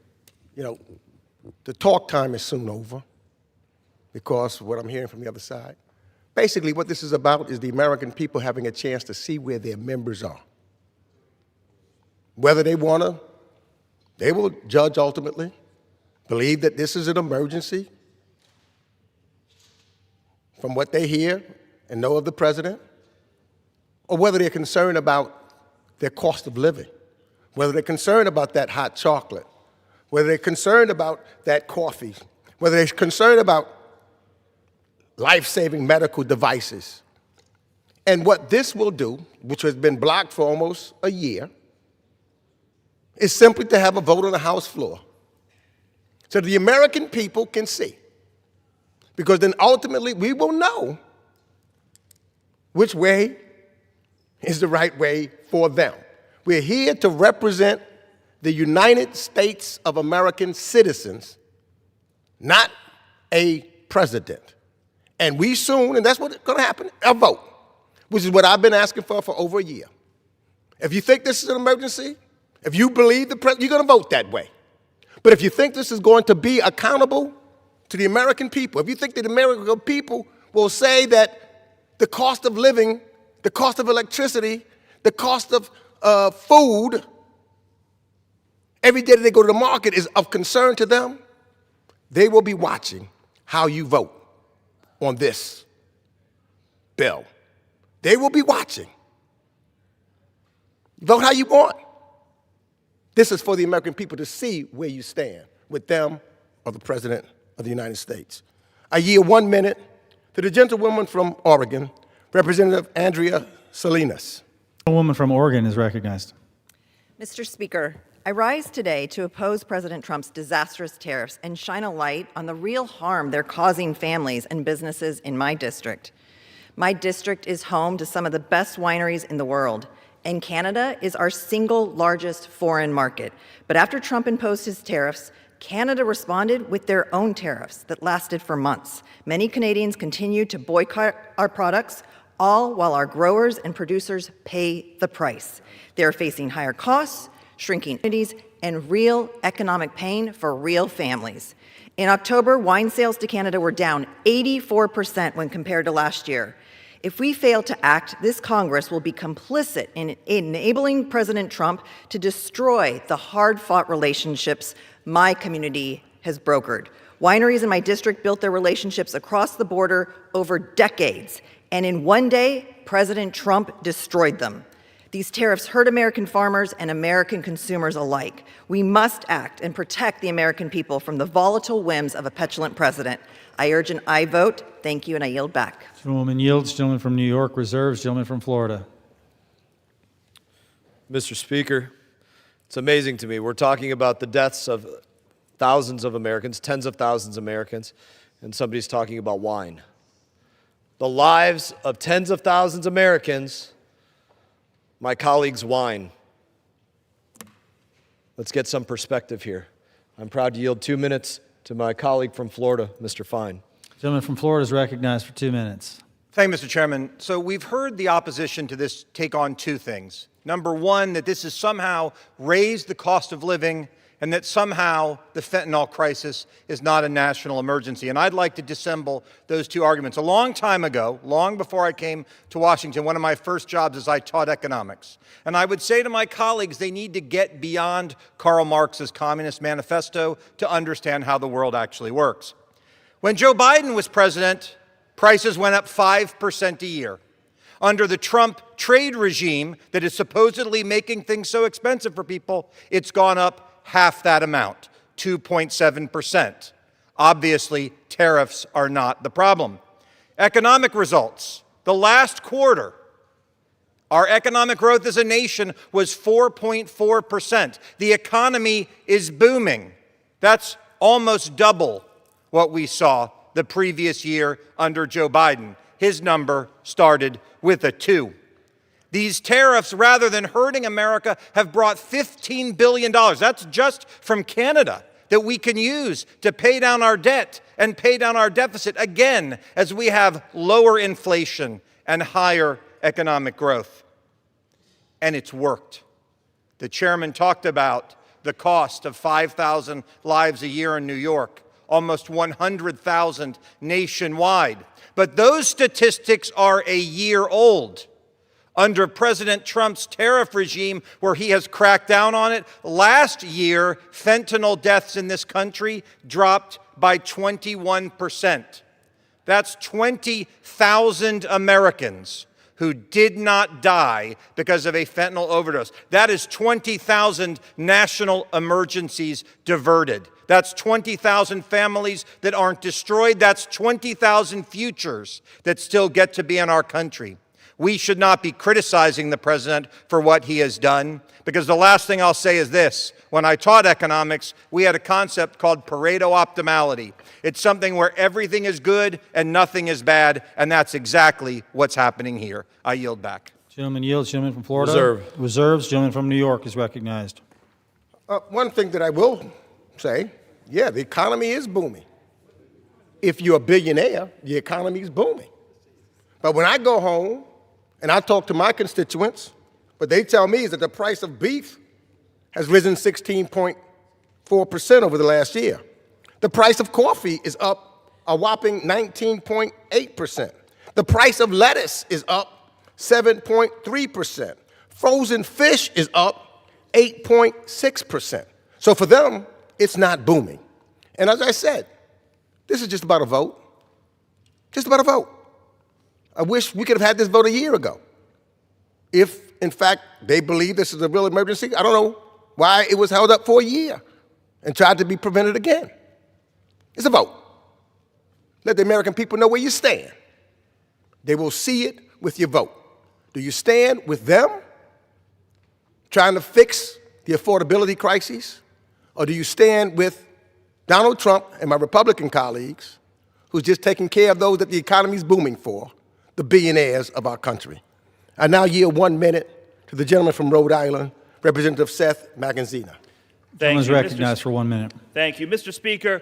the talk time is soon over because of what I'm hearing from the other side. Basically, what this is about is the American people having a chance to see where their members are. Whether they want to, they will judge ultimately, believe that this is an emergency from what they hear and know of the president, or whether they're concerned about their cost of living, whether they're concerned about that hot chocolate, whether they're concerned about that coffee, whether they're concerned about life-saving medical devices. And what this will do, which has been blocked for almost a year, is simply to have a vote on the House floor so the American people can see. Because then ultimately we will know which way is the right way for them. We're here to represent the United States of American citizens, not a president. And we soon, and that's what's going to happen, a vote, which is what I've been asking for over a year. If you think this is an emergency, if you believe the president, you're going to vote that way. But if you think this is going to be accountable to the American people, if you think that the American people will say that the cost of living, the cost of electricity, the cost of food, every day that they go to the market is of concern to them, they will be watching how you vote on this bill. They will be watching. Vote how you want. This is for the American people to see where you stand with them or the President of the United States. I yield 1 minute To the gentlewoman from Oregon, Representative Andrea Salinas. A woman from Oregon is recognized. Mr. Speaker, I rise today to oppose President Trump's disastrous tariffs and shine a light on the real harm they're causing families and businesses in my district. My district is home to some of the best wineries in the world, and Canada is our single largest foreign market. But after Trump imposed his tariffs, Canada responded with their own tariffs that lasted for months. Many Canadians continue to boycott our products, all while our growers and producers pay the price. They're facing higher costs, shrinking communities, and real economic pain for real families. In October, wine sales to Canada were down 84% when compared to last year. If we fail to act, this Congress will be complicit in enabling President Trump to destroy the hard-fought relationships my community has brokered. Wineries in my district built their relationships across the border over decades, and in one day, President Trump destroyed them. These tariffs hurt American farmers and American consumers alike. We must act and protect the American people from the volatile whims of a petulant president. I urge an aye vote. Thank you, and I yield back. Gentlewoman yields. Gentleman from New York reserves. Gentleman from Florida. Mr. Speaker, it's amazing to me. We're talking about the deaths of thousands of Americans, tens of thousands of Americans, and somebody's talking about wine. The lives of tens of thousands of Americans, my colleagues' wine. Let's get some perspective here. I'm proud to yield 2 minutes to my colleague from Florida, Mr. Fine. Gentleman from Florida is recognized for 2 minutes. Thank you, Mr. Chairman. So we've heard the opposition to this take on two things. Number one, that this has somehow raised the cost of living and that somehow the fentanyl crisis is not a national emergency. And I'd like to dissemble those two arguments. A long time ago, long before I came to Washington, one of my first jobs is I taught economics. And I would say to my colleagues, they need to get beyond Karl Marx's Communist Manifesto to understand how the world actually works. When Joe Biden was president, prices went up 5% a year. Under the Trump trade regime that is supposedly making things so expensive for people, it's gone up half that amount, 2.7%. Obviously, tariffs are not the problem. Economic results. The last quarter, our economic growth as a nation was 4.4%. The economy is booming. That's almost double what we saw the previous year under Joe Biden. His number started with a 2. These tariffs, rather than hurting America, have brought $15 billion. That's just from Canada that we can use to pay down our debt and pay down our deficit, again, as we have lower inflation and higher economic growth. And it's worked. The chairman talked about the cost of 5,000 lives a year in New York, almost 100,000 nationwide. But those statistics are a year old. Under President Trump's tariff regime, where he has cracked down on it, last year, fentanyl deaths in this country dropped by 21%. That's 20,000 Americans who did not die because of a fentanyl overdose. That is 20,000 national emergencies diverted. That's 20,000 families that aren't destroyed. That's 20,000 futures that still get to be in our country. We should not be criticizing the president for what he has done, because the last thing I'll say is this. When I taught economics, we had a concept called Pareto optimality. It's something where everything is good and nothing is bad, and that's exactly what's happening here. I yield back. Gentleman yields. Gentleman from Florida. Reserve. Reserves. Gentleman from New York is recognized. One thing that I will say, yeah, the economy is booming. If you're a billionaire, the economy is booming. But when I go home and I talk to my constituents, what they tell me is that the price of beef has risen 16.4% over the last year. The price of coffee is up a whopping 19.8%. The price of lettuce is up 7.3%. Frozen fish is up 8.6%. So for them, it's not booming. And as I said, this is just about a vote. Just about a vote. I wish we could have had this vote a year ago. If, in fact, they believe this is a real emergency, I don't know why it was held up for a year and tried to be prevented again. It's a vote. Let the American people know where you stand. They will see it with your vote. Do you stand with them, trying to fix the affordability crisis, or do you stand with Donald Trump and my Republican colleagues, who's just taking care of those that the economy is booming for, the billionaires of our country? I now yield 1 minute to the gentleman from Rhode Island, Representative Seth Magaziner. Gentleman's recognized for 1 minute. Thank you. Mr. Speaker,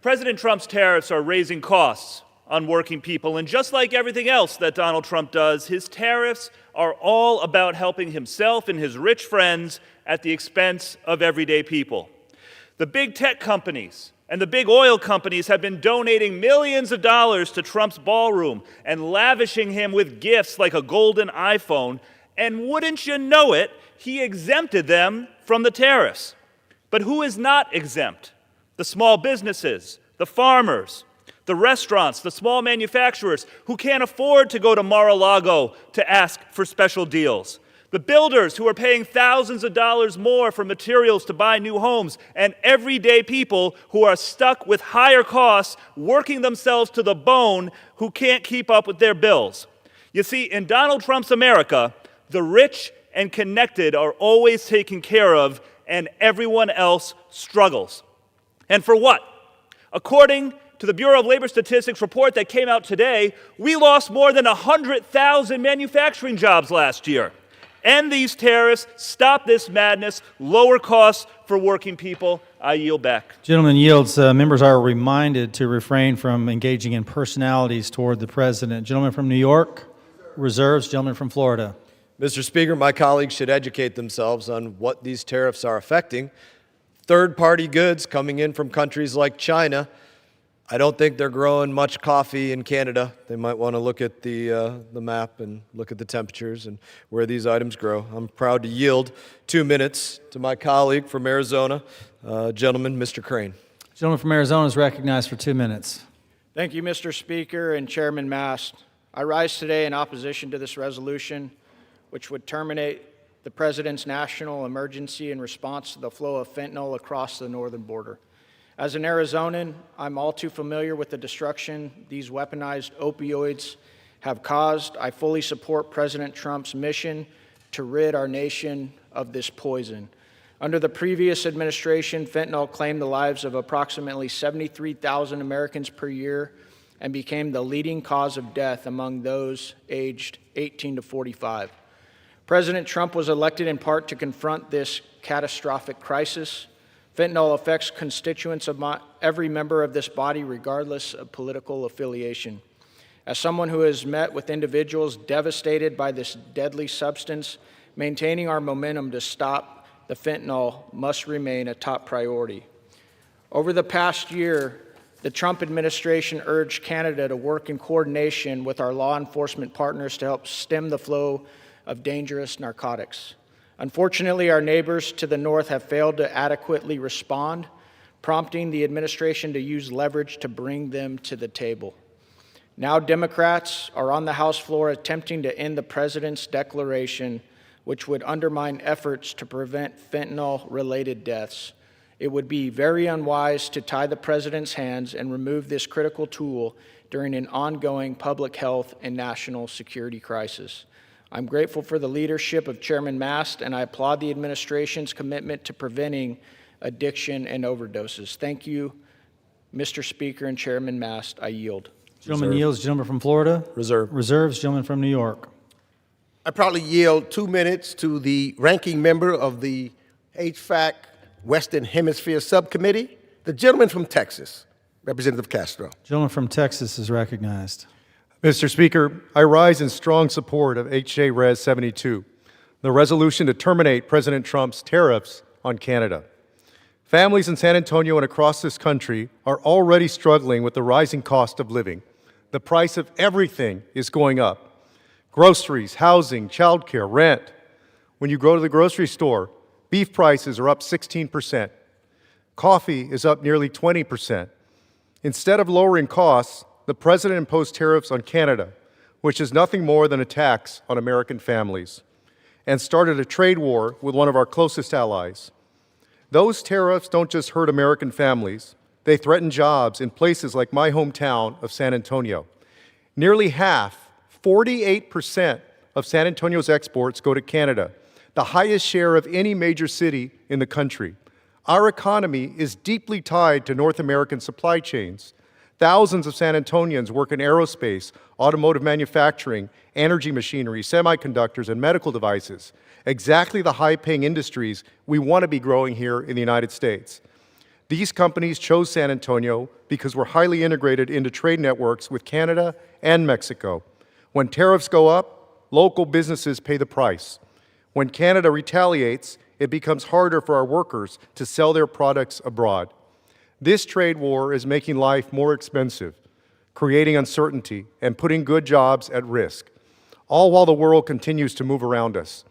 President Trump's tariffs are raising costs on working people, and just like everything else that Donald Trump does, his tariffs are all about helping himself and his rich friends at the expense of everyday people. The big tech companies and the big oil companies have been donating millions of dollars to Trump's ballroom and lavishing him with gifts like a golden iPhone, and wouldn't you know it, he exempted them from the tariffs. But who is not exempt? The small businesses, the farmers, the restaurants, the small manufacturers who can't afford to go to Mar-a-Lago to ask for special deals. The builders who are paying thousands of dollars more for materials to buy new homes, and everyday people who are stuck with higher costs, working themselves to the bone, who can't keep up with their bills. You see, in Donald Trump's America, the rich and connected are always taken care of, and everyone else struggles. And for what? According to the Bureau of Labor Statistics report that came out today, we lost more than 100,000 manufacturing jobs last year. End these tariffs, stop this madness, lower costs for working people. I yield back. Gentleman yields. Members are reminded to refrain from engaging in personalities toward the president. Gentleman from New York reserves. Gentleman from Florida. Mr. Speaker, my colleagues should educate themselves on what these tariffs are affecting. Third-party goods coming in from countries like China. I don't think they're growing much coffee in Canada. They might want to look at the map and look at the temperatures and where these items grow. I'm proud to yield 2 minutes to my colleague from Arizona, gentleman, Mr. Crane. Gentleman from Arizona is recognized for 2 minutes. Thank you, Mr. Speaker and Chairman Mast. I rise today in opposition to this resolution, which would terminate the President's national emergency in response to the flow of fentanyl across the northern border. As an Arizonan, I'm all too familiar with the destruction these weaponized opioids have caused. I fully support President Trump's mission to rid our nation of this poison. Under the previous administration, fentanyl claimed the lives of approximately 73,000 Americans per year and became the leading cause of death among those aged 18 to 45. President Trump was elected in part to confront this catastrophic crisis. Fentanyl affects constituents of every member of this body, regardless of political affiliation. As someone who has met with individuals devastated by this deadly substance, maintaining our momentum to stop the fentanyl must remain a top priority. Over the past year, the Trump administration urged Canada to work in coordination with our law enforcement partners to help stem the flow of dangerous narcotics. Unfortunately, our neighbors to the north have failed to adequately respond, prompting the administration to use leverage to bring them to the table. Now Democrats are on the House floor attempting to end the president's declaration, which would undermine efforts to prevent fentanyl-related deaths. It would be very unwise to tie the president's hands and remove this critical tool during an ongoing public health and national security crisis. I'm grateful for the leadership of Chairman Mast, and I applaud the administration's commitment to preventing addiction and overdoses. Thank you, Mr. Speaker and Chairman Mast. I yield. Gentleman yields. Gentleman from Florida. Reserve. Reserves. Gentleman from New York. I proudly yield 2 minutes to the ranking member of the HVAC Western Hemisphere Subcommittee, the gentleman from Texas, Representative Castro. Gentleman from Texas is recognized. Mr. Speaker, I rise in strong support of H.J. Res. 72, the resolution to terminate President Trump's tariffs on Canada. Families in San Antonio and across this country are already struggling with the rising cost of living. The price of everything is going up. Groceries, housing, childcare, rent. When you go to the grocery store, beef prices are up 16%. Coffee is up nearly 20%. Instead of lowering costs, the president imposed tariffs on Canada, which is nothing more than a tax on American families, and started a trade war with one of our closest allies. Those tariffs don't just hurt American families, they threaten jobs in places like my hometown of San Antonio. Nearly half, 48% of San Antonio's exports go to Canada, the highest share of any major city in the country. Our economy is deeply tied to North American supply chains. Thousands of San Antonians work in aerospace, automotive manufacturing, energy machinery, semiconductors, and medical devices, exactly the high-paying industries we want to be growing here in the United States. These companies chose San Antonio because we're highly integrated into trade networks with Canada and Mexico. When tariffs go up, local businesses pay the price. When Canada retaliates, it becomes harder for our workers to sell their products abroad. This trade war is making life more expensive, creating uncertainty, and putting good jobs at risk, all while the world continues to move around us.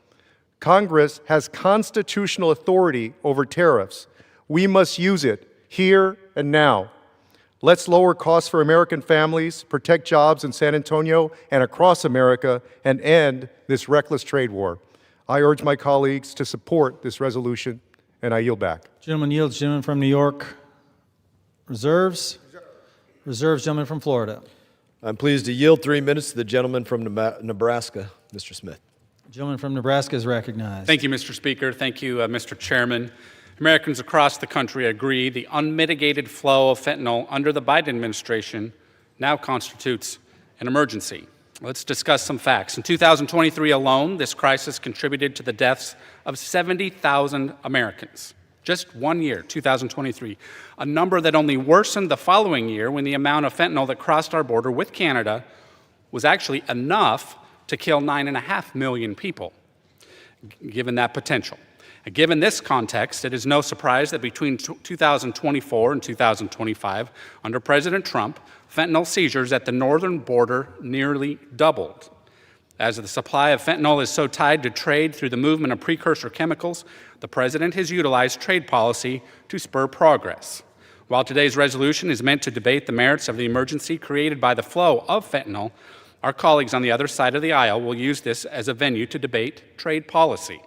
Congress has constitutional authority over tariffs. We must use it here and now. Let's lower costs for American families, protect jobs in San Antonio and across America, and end this reckless trade war. I urge my colleagues to support this resolution, and I yield back. Gentleman yields. Gentleman from New York reserves. Reserves. Gentleman from Florida. I'm pleased to yield 3 minutes to the gentleman from Nebraska, Mr. Smith. Gentleman from Nebraska is recognized. Thank you, Mr. Speaker. Thank you, Mr. Chairman. Americans across the country agree the unmitigated flow of fentanyl under the Biden administration now constitutes an emergency. Let's discuss some facts. In 2023 alone, this crisis contributed to the deaths of 70,000 Americans. Just 1 year, 2023, a number that only worsened the following year when the amount of fentanyl that crossed our border with Canada was actually enough to kill 9.5 million people, given that potential. Given this context, it is no surprise that between 2024 and 2025, under President Trump, fentanyl seizures at the northern border nearly doubled. As the supply of fentanyl is so tied to trade through the movement of precursor chemicals, the President has utilized trade policy to spur progress. While today's resolution is meant to debate the merits of the emergency created by the flow of fentanyl, our colleagues on the other side of the aisle will use this as a venue to debate trade policy.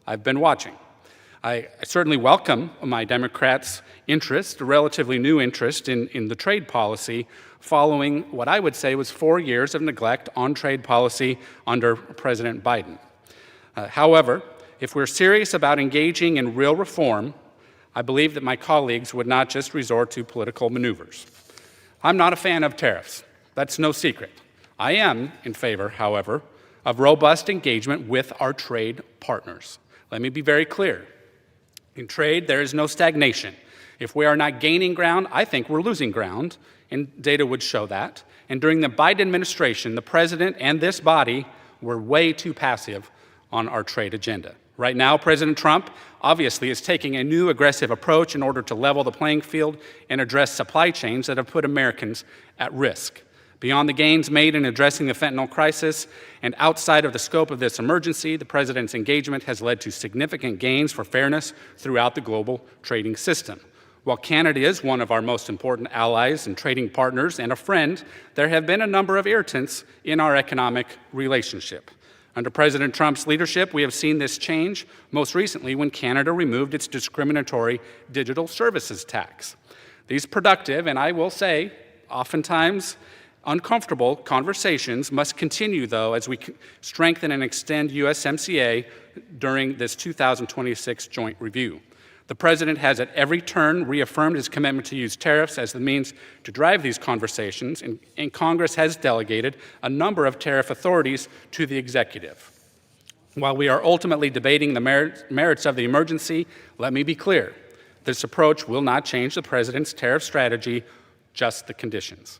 I've been watching. I certainly welcome my Democrats' interest, a relatively new interest in the trade policy following what I would say was 4 years of neglect on trade policy under President Biden. However, if we're serious about engaging in real reform, I believe that my colleagues would not just resort to political maneuvers. I'm not a fan of tariffs. That's no secret. I am in favor, however, of robust engagement with our trade partners. Let me be very clear. In trade, there is no stagnation. If we are not gaining ground, I think we're losing ground, and data would show that. And during the Biden administration, the President and this body were way too passive on our trade agenda. Right now, President Trump obviously is taking a new aggressive approach in order to level the playing field and address supply chains that have put Americans at risk. Beyond the gains made in addressing the fentanyl crisis and outside of the scope of this emergency, the President's engagement has led to significant gains for fairness throughout the global trading system. While Canada is one of our most important allies and trading partners and a friend, there have been a number of irritants in our economic relationship. Under President Trump's leadership, we have seen this change, most recently when Canada removed its discriminatory digital services tax. These productive, and I will say, oftentimes uncomfortable conversations must continue, though, as we strengthen and extend USMCA during this 2026 joint review. The President has at every turn reaffirmed his commitment to use tariffs as the means to drive these conversations, and Congress has delegated a number of tariff authorities to the executive. While we are ultimately debating the merits of the emergency, let me be clear. This approach will not change the President's tariff strategy, just the conditions.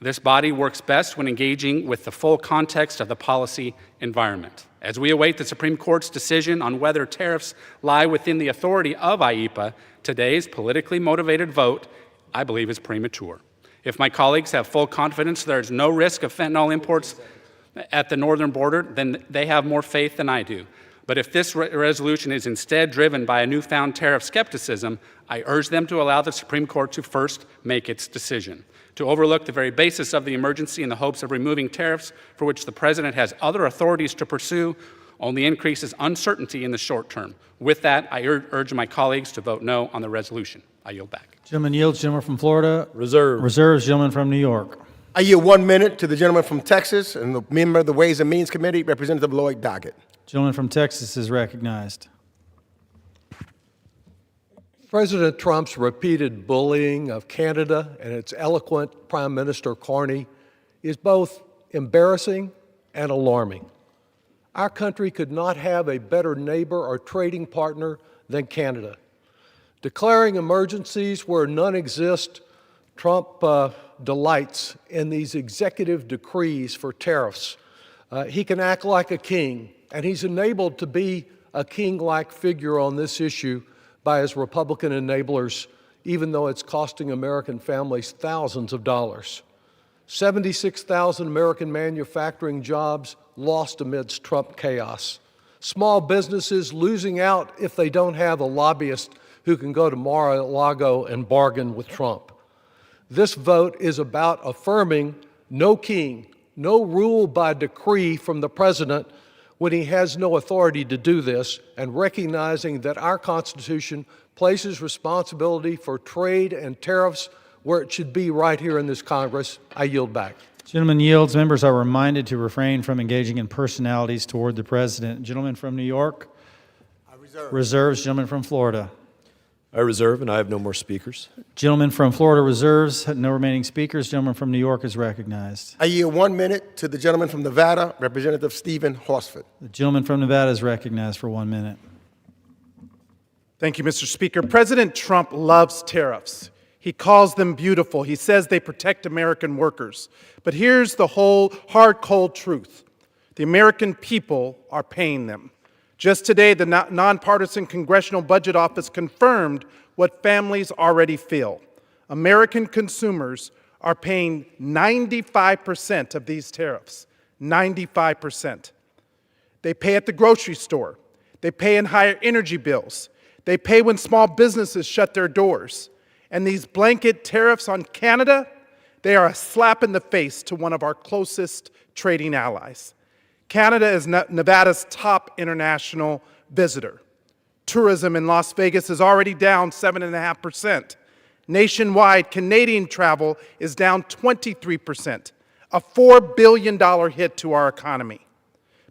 This body works best when engaging with the full context of the policy environment. As we await the Supreme Court's decision on whether tariffs lie within the authority of IEEPA, today's politically motivated vote, I believe, is premature. If my colleagues have full confidence there is no risk of fentanyl imports at the northern border, then they have more faith than I do. But if this resolution is instead driven by a newfound tariff skepticism, I urge them to allow the Supreme Court to first make its decision. To overlook the very basis of the emergency in the hopes of removing tariffs for which the President has other authorities to pursue only increases uncertainty in the short term. With that, I urge my colleagues to vote no on the resolution. I yield back. Gentleman yields. Gentleman from Florida. Reserve. Reserves. Gentleman from New York. I yield 1 minute to the gentleman from Texas and the member of the Ways and Means Committee, Representative Lloyd Doggett. Gentleman from Texas is recognized. President Trump's repeated bullying of Canada and its eloquent Prime Minister Carney is both embarrassing and alarming. Our country could not have a better neighbor or trading partner than Canada. Declaring emergencies where none exist, Trump delights in these executive decrees for tariffs. He can act like a king, and he's enabled to be a king-like figure on this issue by his Republican enablers, even though it's costing American families thousands of dollars. 76,000 American manufacturing jobs lost amidst Trump chaos. Small businesses losing out if they don't have a lobbyist who can go to Mar-a-Lago and bargain with Trump. This vote is about affirming no king, no rule by decree from the president when he has no authority to do this, and recognizing that our Constitution places responsibility for trade and tariffs where it should be right here in this Congress. I yield back. Gentleman yields. Members are reminded to refrain from engaging in personalities toward the president. Gentleman from New York? I reserve. Reserves. Gentleman from Florida? I reserve, and I have no more speakers. Gentleman from Florida reserves. No remaining speakers. Gentleman from New York is recognized. I yield 1 minute to the gentleman from Nevada, Representative Stephen Horsford. The gentleman from Nevada is recognized for 1 minute. Thank you, Mr. Speaker. President Trump loves tariffs. He calls them beautiful. He says they protect American workers. But here's the whole hard, cold truth. The American people are paying them. Just today, the nonpartisan Congressional Budget Office confirmed what families already feel. American consumers are paying 95% of these tariffs. 95%. They pay at the grocery store. They pay in higher energy bills. They pay when small businesses shut their doors. And these blanket tariffs on Canada, they are a slap in the face to one of our closest trading allies. Canada is Nevada's top international visitor. Tourism in Las Vegas is already down 7.5%. Nationwide, Canadian travel is down 23%, a $4 billion hit to our economy.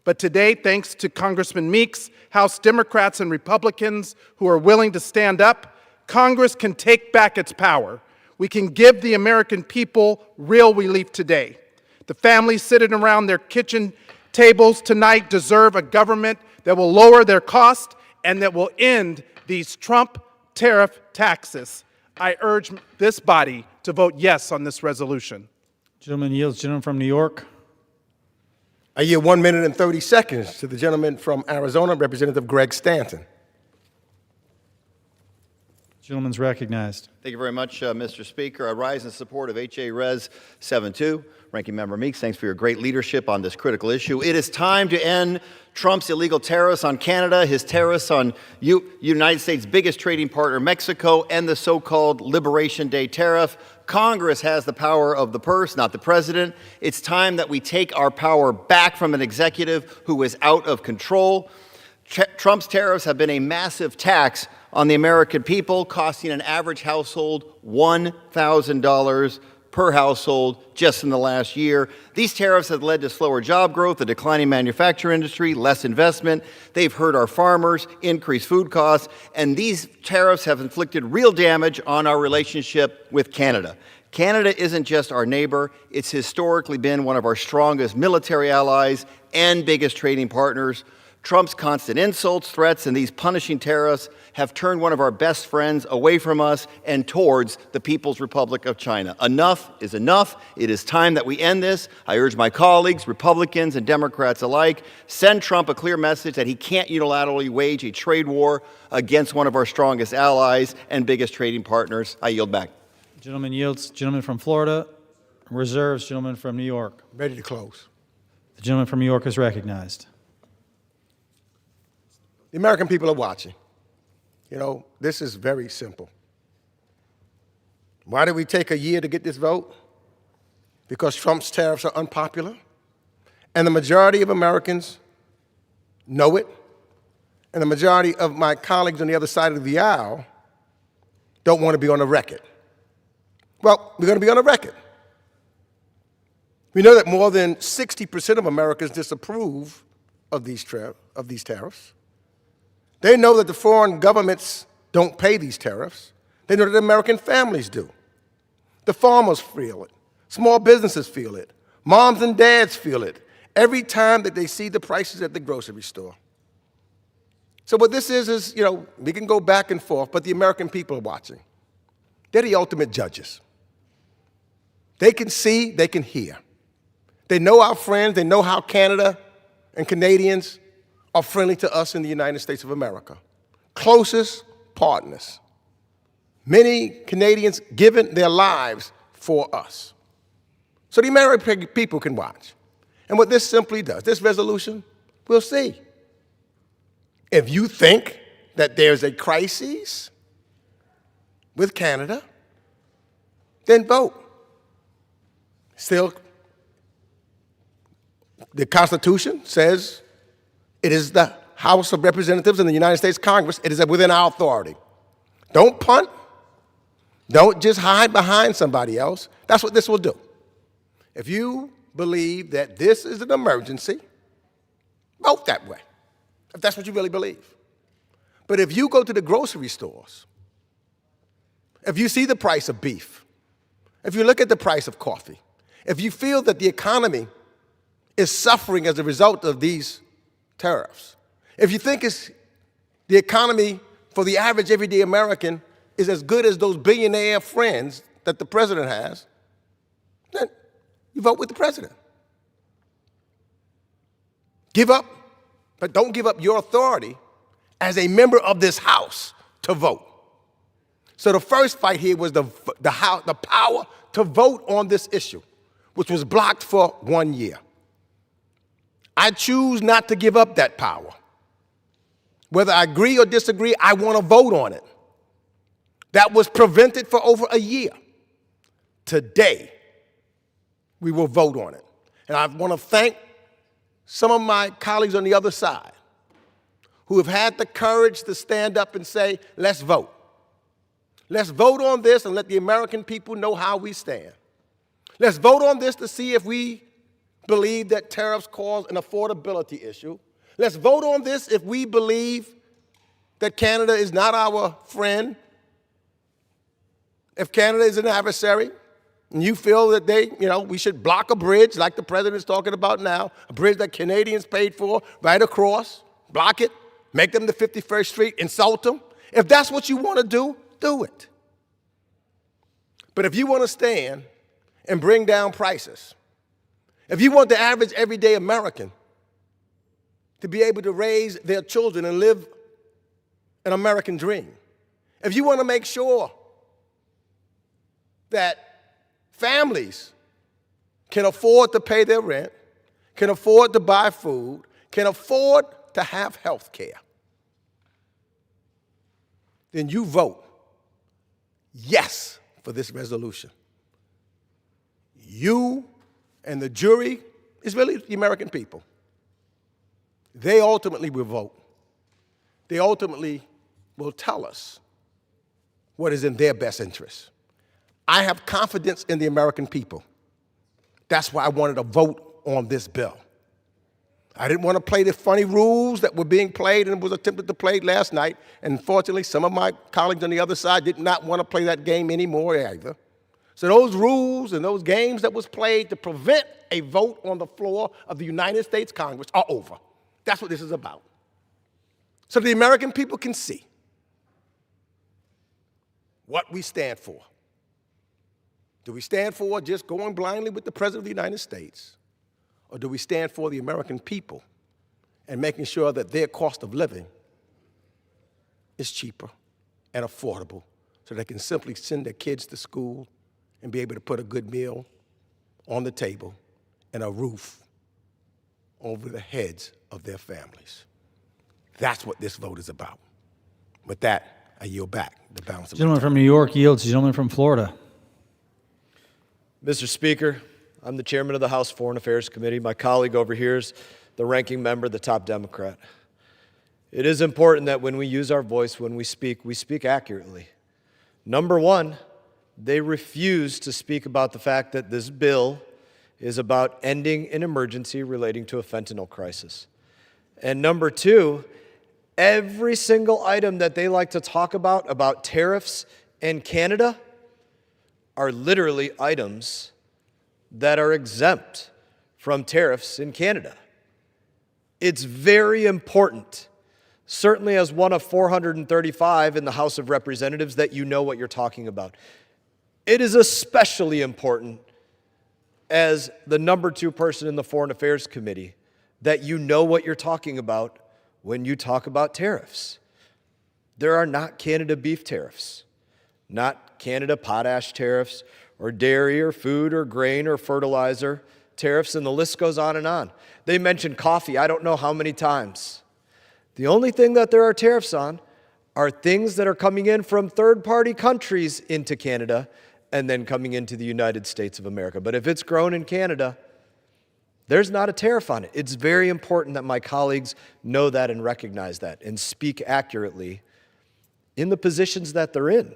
But today, thanks to Congressman Meeks, House Democrats and Republicans who are willing to stand up, Congress can take back its power. We can give the American people real relief today. The families sitting around their kitchen tables tonight deserve a government that will lower their cost and that will end these Trump tariff taxes. I urge this body to vote yes on this resolution. Gentleman yields. Gentleman from New York? I yield 1 minute and 30 seconds to the gentleman from Arizona, Representative Greg Stanton. Gentleman's recognized. Thank you very much, Mr. Speaker. I rise in support of H.A. Res. 72. Ranking Member Meeks, thanks for your great leadership on this critical issue. It is time to end Trump's illegal tariffs on Canada, his tariffs on United States' biggest trading partner, Mexico, and the so-called Liberation Day tariff. Congress has the power of the purse, not the president. It's time that we take our power back from an executive who is out of control. Trump's tariffs have been a massive tax on the American people, costing an average household $1,000 per household just in the last year. These tariffs have led to slower job growth, a declining manufacturing industry, less investment. They've hurt our farmers, increased food costs, and these tariffs have inflicted real damage on our relationship with Canada. Canada isn't just our neighbor, it's historically been one of our strongest military allies and biggest trading partners. Trump's constant insults, threats, and these punishing tariffs have turned one of our best friends away from us and towards the People's Republic of China. Enough is enough. It is time that we end this. I urge my colleagues, Republicans and Democrats alike, send Trump a clear message that he can't unilaterally wage a trade war against one of our strongest allies and biggest trading partners. I yield back. Gentleman yields. Gentleman from Florida reserves. Gentleman from New York? Ready to close. The gentleman from New York is recognized. The American people are watching. You know, this is very simple. Why did we take a year to get this vote? Because Trump's tariffs are unpopular, and the majority of Americans know it, and the majority of my colleagues on the other side of the aisle don't want to be on the record. Well, we're going to be on the record. We know that more than 60% of Americans disapprove of these tariffs. They know that the foreign governments don't pay these tariffs. They know that American families do. The farmers feel it. Small businesses feel it. Moms and dads feel it every time that they see the prices at the grocery store. So what this is, we can go back and forth, but the American people are watching. They're the ultimate judges. They can see, they can hear. They know our friends, they know how Canada and Canadians are friendly to us in the United States of America. Closest partners. Many Canadians given their lives for us. So the American people can watch. And what this simply does, this resolution, we'll see. If you think that there's a crisis with Canada, then vote. Still, the Constitution says it is the House of Representatives and the United States Congress. It is within our authority. Don't punt. Don't just hide behind somebody else. That's what this will do. If you believe that this is an emergency, vote that way, if that's what you really believe. But if you go to the grocery stores, if you see the price of beef, if you look at the price of coffee, if you feel that the economy is suffering as a result of these tariffs, if you think the economy for the average everyday American is as good as those billionaire friends that the president has, then you vote with the president. Give up, but don't give up your authority as a member of this House to vote. So the first fight here was the power to vote on this issue, which was blocked for 1 year. I choose not to give up that power. Whether I agree or disagree, I want to vote on it. That was prevented for over a year. Today, we will vote on it. And I want to thank some of my colleagues on the other side who have had the courage to stand up and say, let's vote. Let's vote on this and let the American people know how we stand. Let's vote on this to see if we believe that tariffs cause an affordability issue. Let's vote on this if we believe that Canada is not our friend, if Canada is an adversary, and you feel that we should block a bridge like the president is talking about now, a bridge that Canadians paid for right across, block it, make them the 51st Street, insult them. If that's what you want to do, do it. But if you want to stand and bring down prices, if you want the average everyday American to be able to raise their children and live an American dream, if you want to make sure that families can afford to pay their rent, can afford to buy food, can afford to have health care, then you vote yes for this resolution. You and the jury is really the American people. They ultimately will vote. They ultimately will tell us what is in their best interest. I have confidence in the American people. That's why I wanted to vote on this bill. I didn't want to play the funny rules that were being played and was attempted to play last night. And fortunately, some of my colleagues on the other side did not want to play that game anymore either. So those rules and those games that was played to prevent a vote on the floor of the United States Congress are over. That's what this is about. So the American people can see what we stand for. Do we stand for just going blindly with the President of the United States? Or do we stand for the American people and making sure that their cost of living is cheaper and affordable so they can simply send their kids to school and be able to put a good meal on the table and a roof over the heads of their families? That's what this vote is about. With that, I yield back the balance of my Gentleman time. from New York yields. Gentleman from Florida. Mr. Speaker, I'm the chairman of the House Foreign Affairs Committee. My colleague over here is the ranking member, the top Democrat. It is important that when we use our voice, when we speak accurately. Number one, they refuse to speak about the fact that this bill is about ending an emergency relating to a fentanyl crisis. And number two, every single item that they like to talk about tariffs in Canada, are literally items that are exempt from tariffs in Canada. It's very important, certainly as one of 435 in the House of Representatives, that you know what you're talking about. It is especially important as the number 2 person in the Foreign Affairs Committee that you know what you're talking about when you talk about tariffs. There are not Canada beef tariffs, not Canada potash tariffs, or dairy or food or grain or fertilizer tariffs, and the list goes on and on. They mentioned coffee I don't know how many times. The only thing that there are tariffs on are things that are coming in from third-party countries into Canada and then coming into the United States of America. But if it's grown in Canada, there's not a tariff on it. It's very important that my colleagues know that and recognize that and speak accurately in the positions that they're in.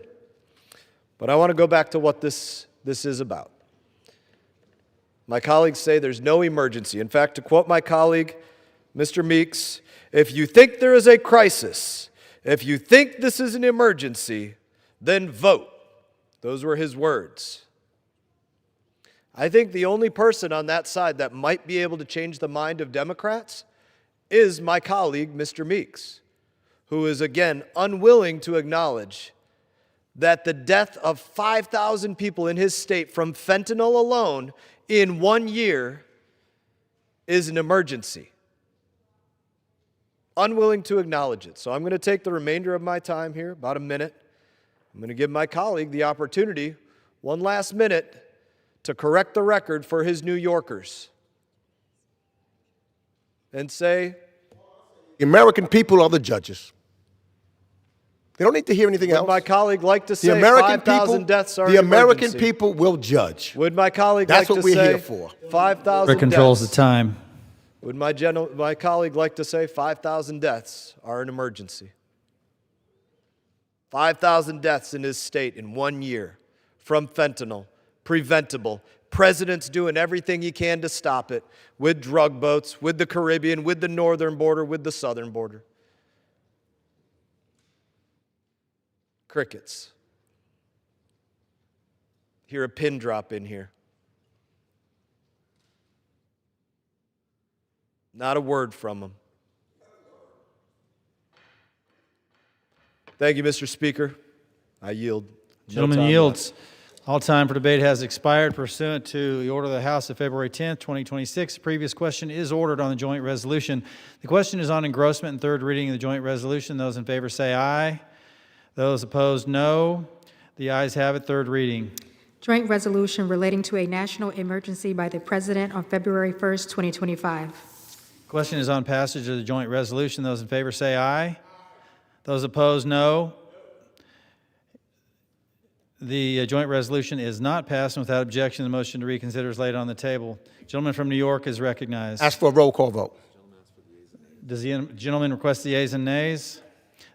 But I want to go back to what this is about. My colleagues say there's no emergency. In fact, to quote my colleague, Mr. Meeks, if you think there is a crisis, if you think this is an emergency, then vote. Those were his words. I think the only person on that side that might be able to change the mind of Democrats is my colleague, Mr. Meeks, who is again unwilling to acknowledge that the death of 5,000 people in his state from fentanyl alone in 1 year is an emergency. Unwilling to acknowledge it. So I'm going to take the remainder of my time here, about a minute. I'm going to give my colleague the opportunity, one last minute, to correct the record for his New Yorkers and say, the American people are the judges. They don't need to hear anything else. Would my colleague like to say the American 5,000 people, deaths are the an American emergency? people will judge. Would my colleague That's like what to we're say here for. 5,000 Rick controls deaths? the time. Would my colleague like to say 5,000 deaths are an emergency? 5,000 deaths in his state in 1 year from fentanyl, preventable. President's doing everything he can to stop it with drug boats, with the Caribbean, with the northern border, with the southern border. Crickets. Hear a pin drop in here. Not a word from them. Thank you, Mr. Speaker. I yield. No Gentleman time yields. left. All time for debate has expired pursuant to the order of the House of February 10th, 2026. The previous question is ordered on the joint resolution. The question is on engrossment and third reading of the joint resolution. Those in favor say aye. Those opposed, no. The ayes have it. Third reading. Joint resolution relating to a national emergency by the President on February 1st, 2025. Question is on passage of the joint resolution. Those in favor say aye. Those opposed, no. The joint resolution is not passed, and without objection, the motion to reconsider is laid on the table. Gentleman from New York is recognized. Ask for a roll call vote. Does the gentleman request the yeas and nays?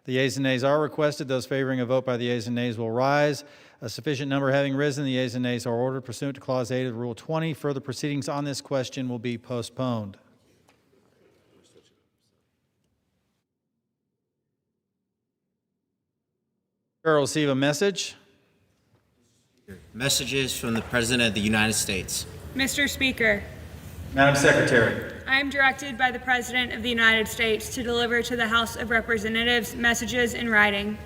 The yeas and nays are requested. Those favoring a vote by the yeas and nays will rise. A sufficient number having risen, the yeas and nays are ordered pursuant to Clause 8 of Rule 20. Further proceedings on this question will be postponed. Will receive a message. Messages from the President of the United States. Mr. Speaker, Madam Secretary. I am directed by the President of the United States to deliver to the House of Representatives messages in writing.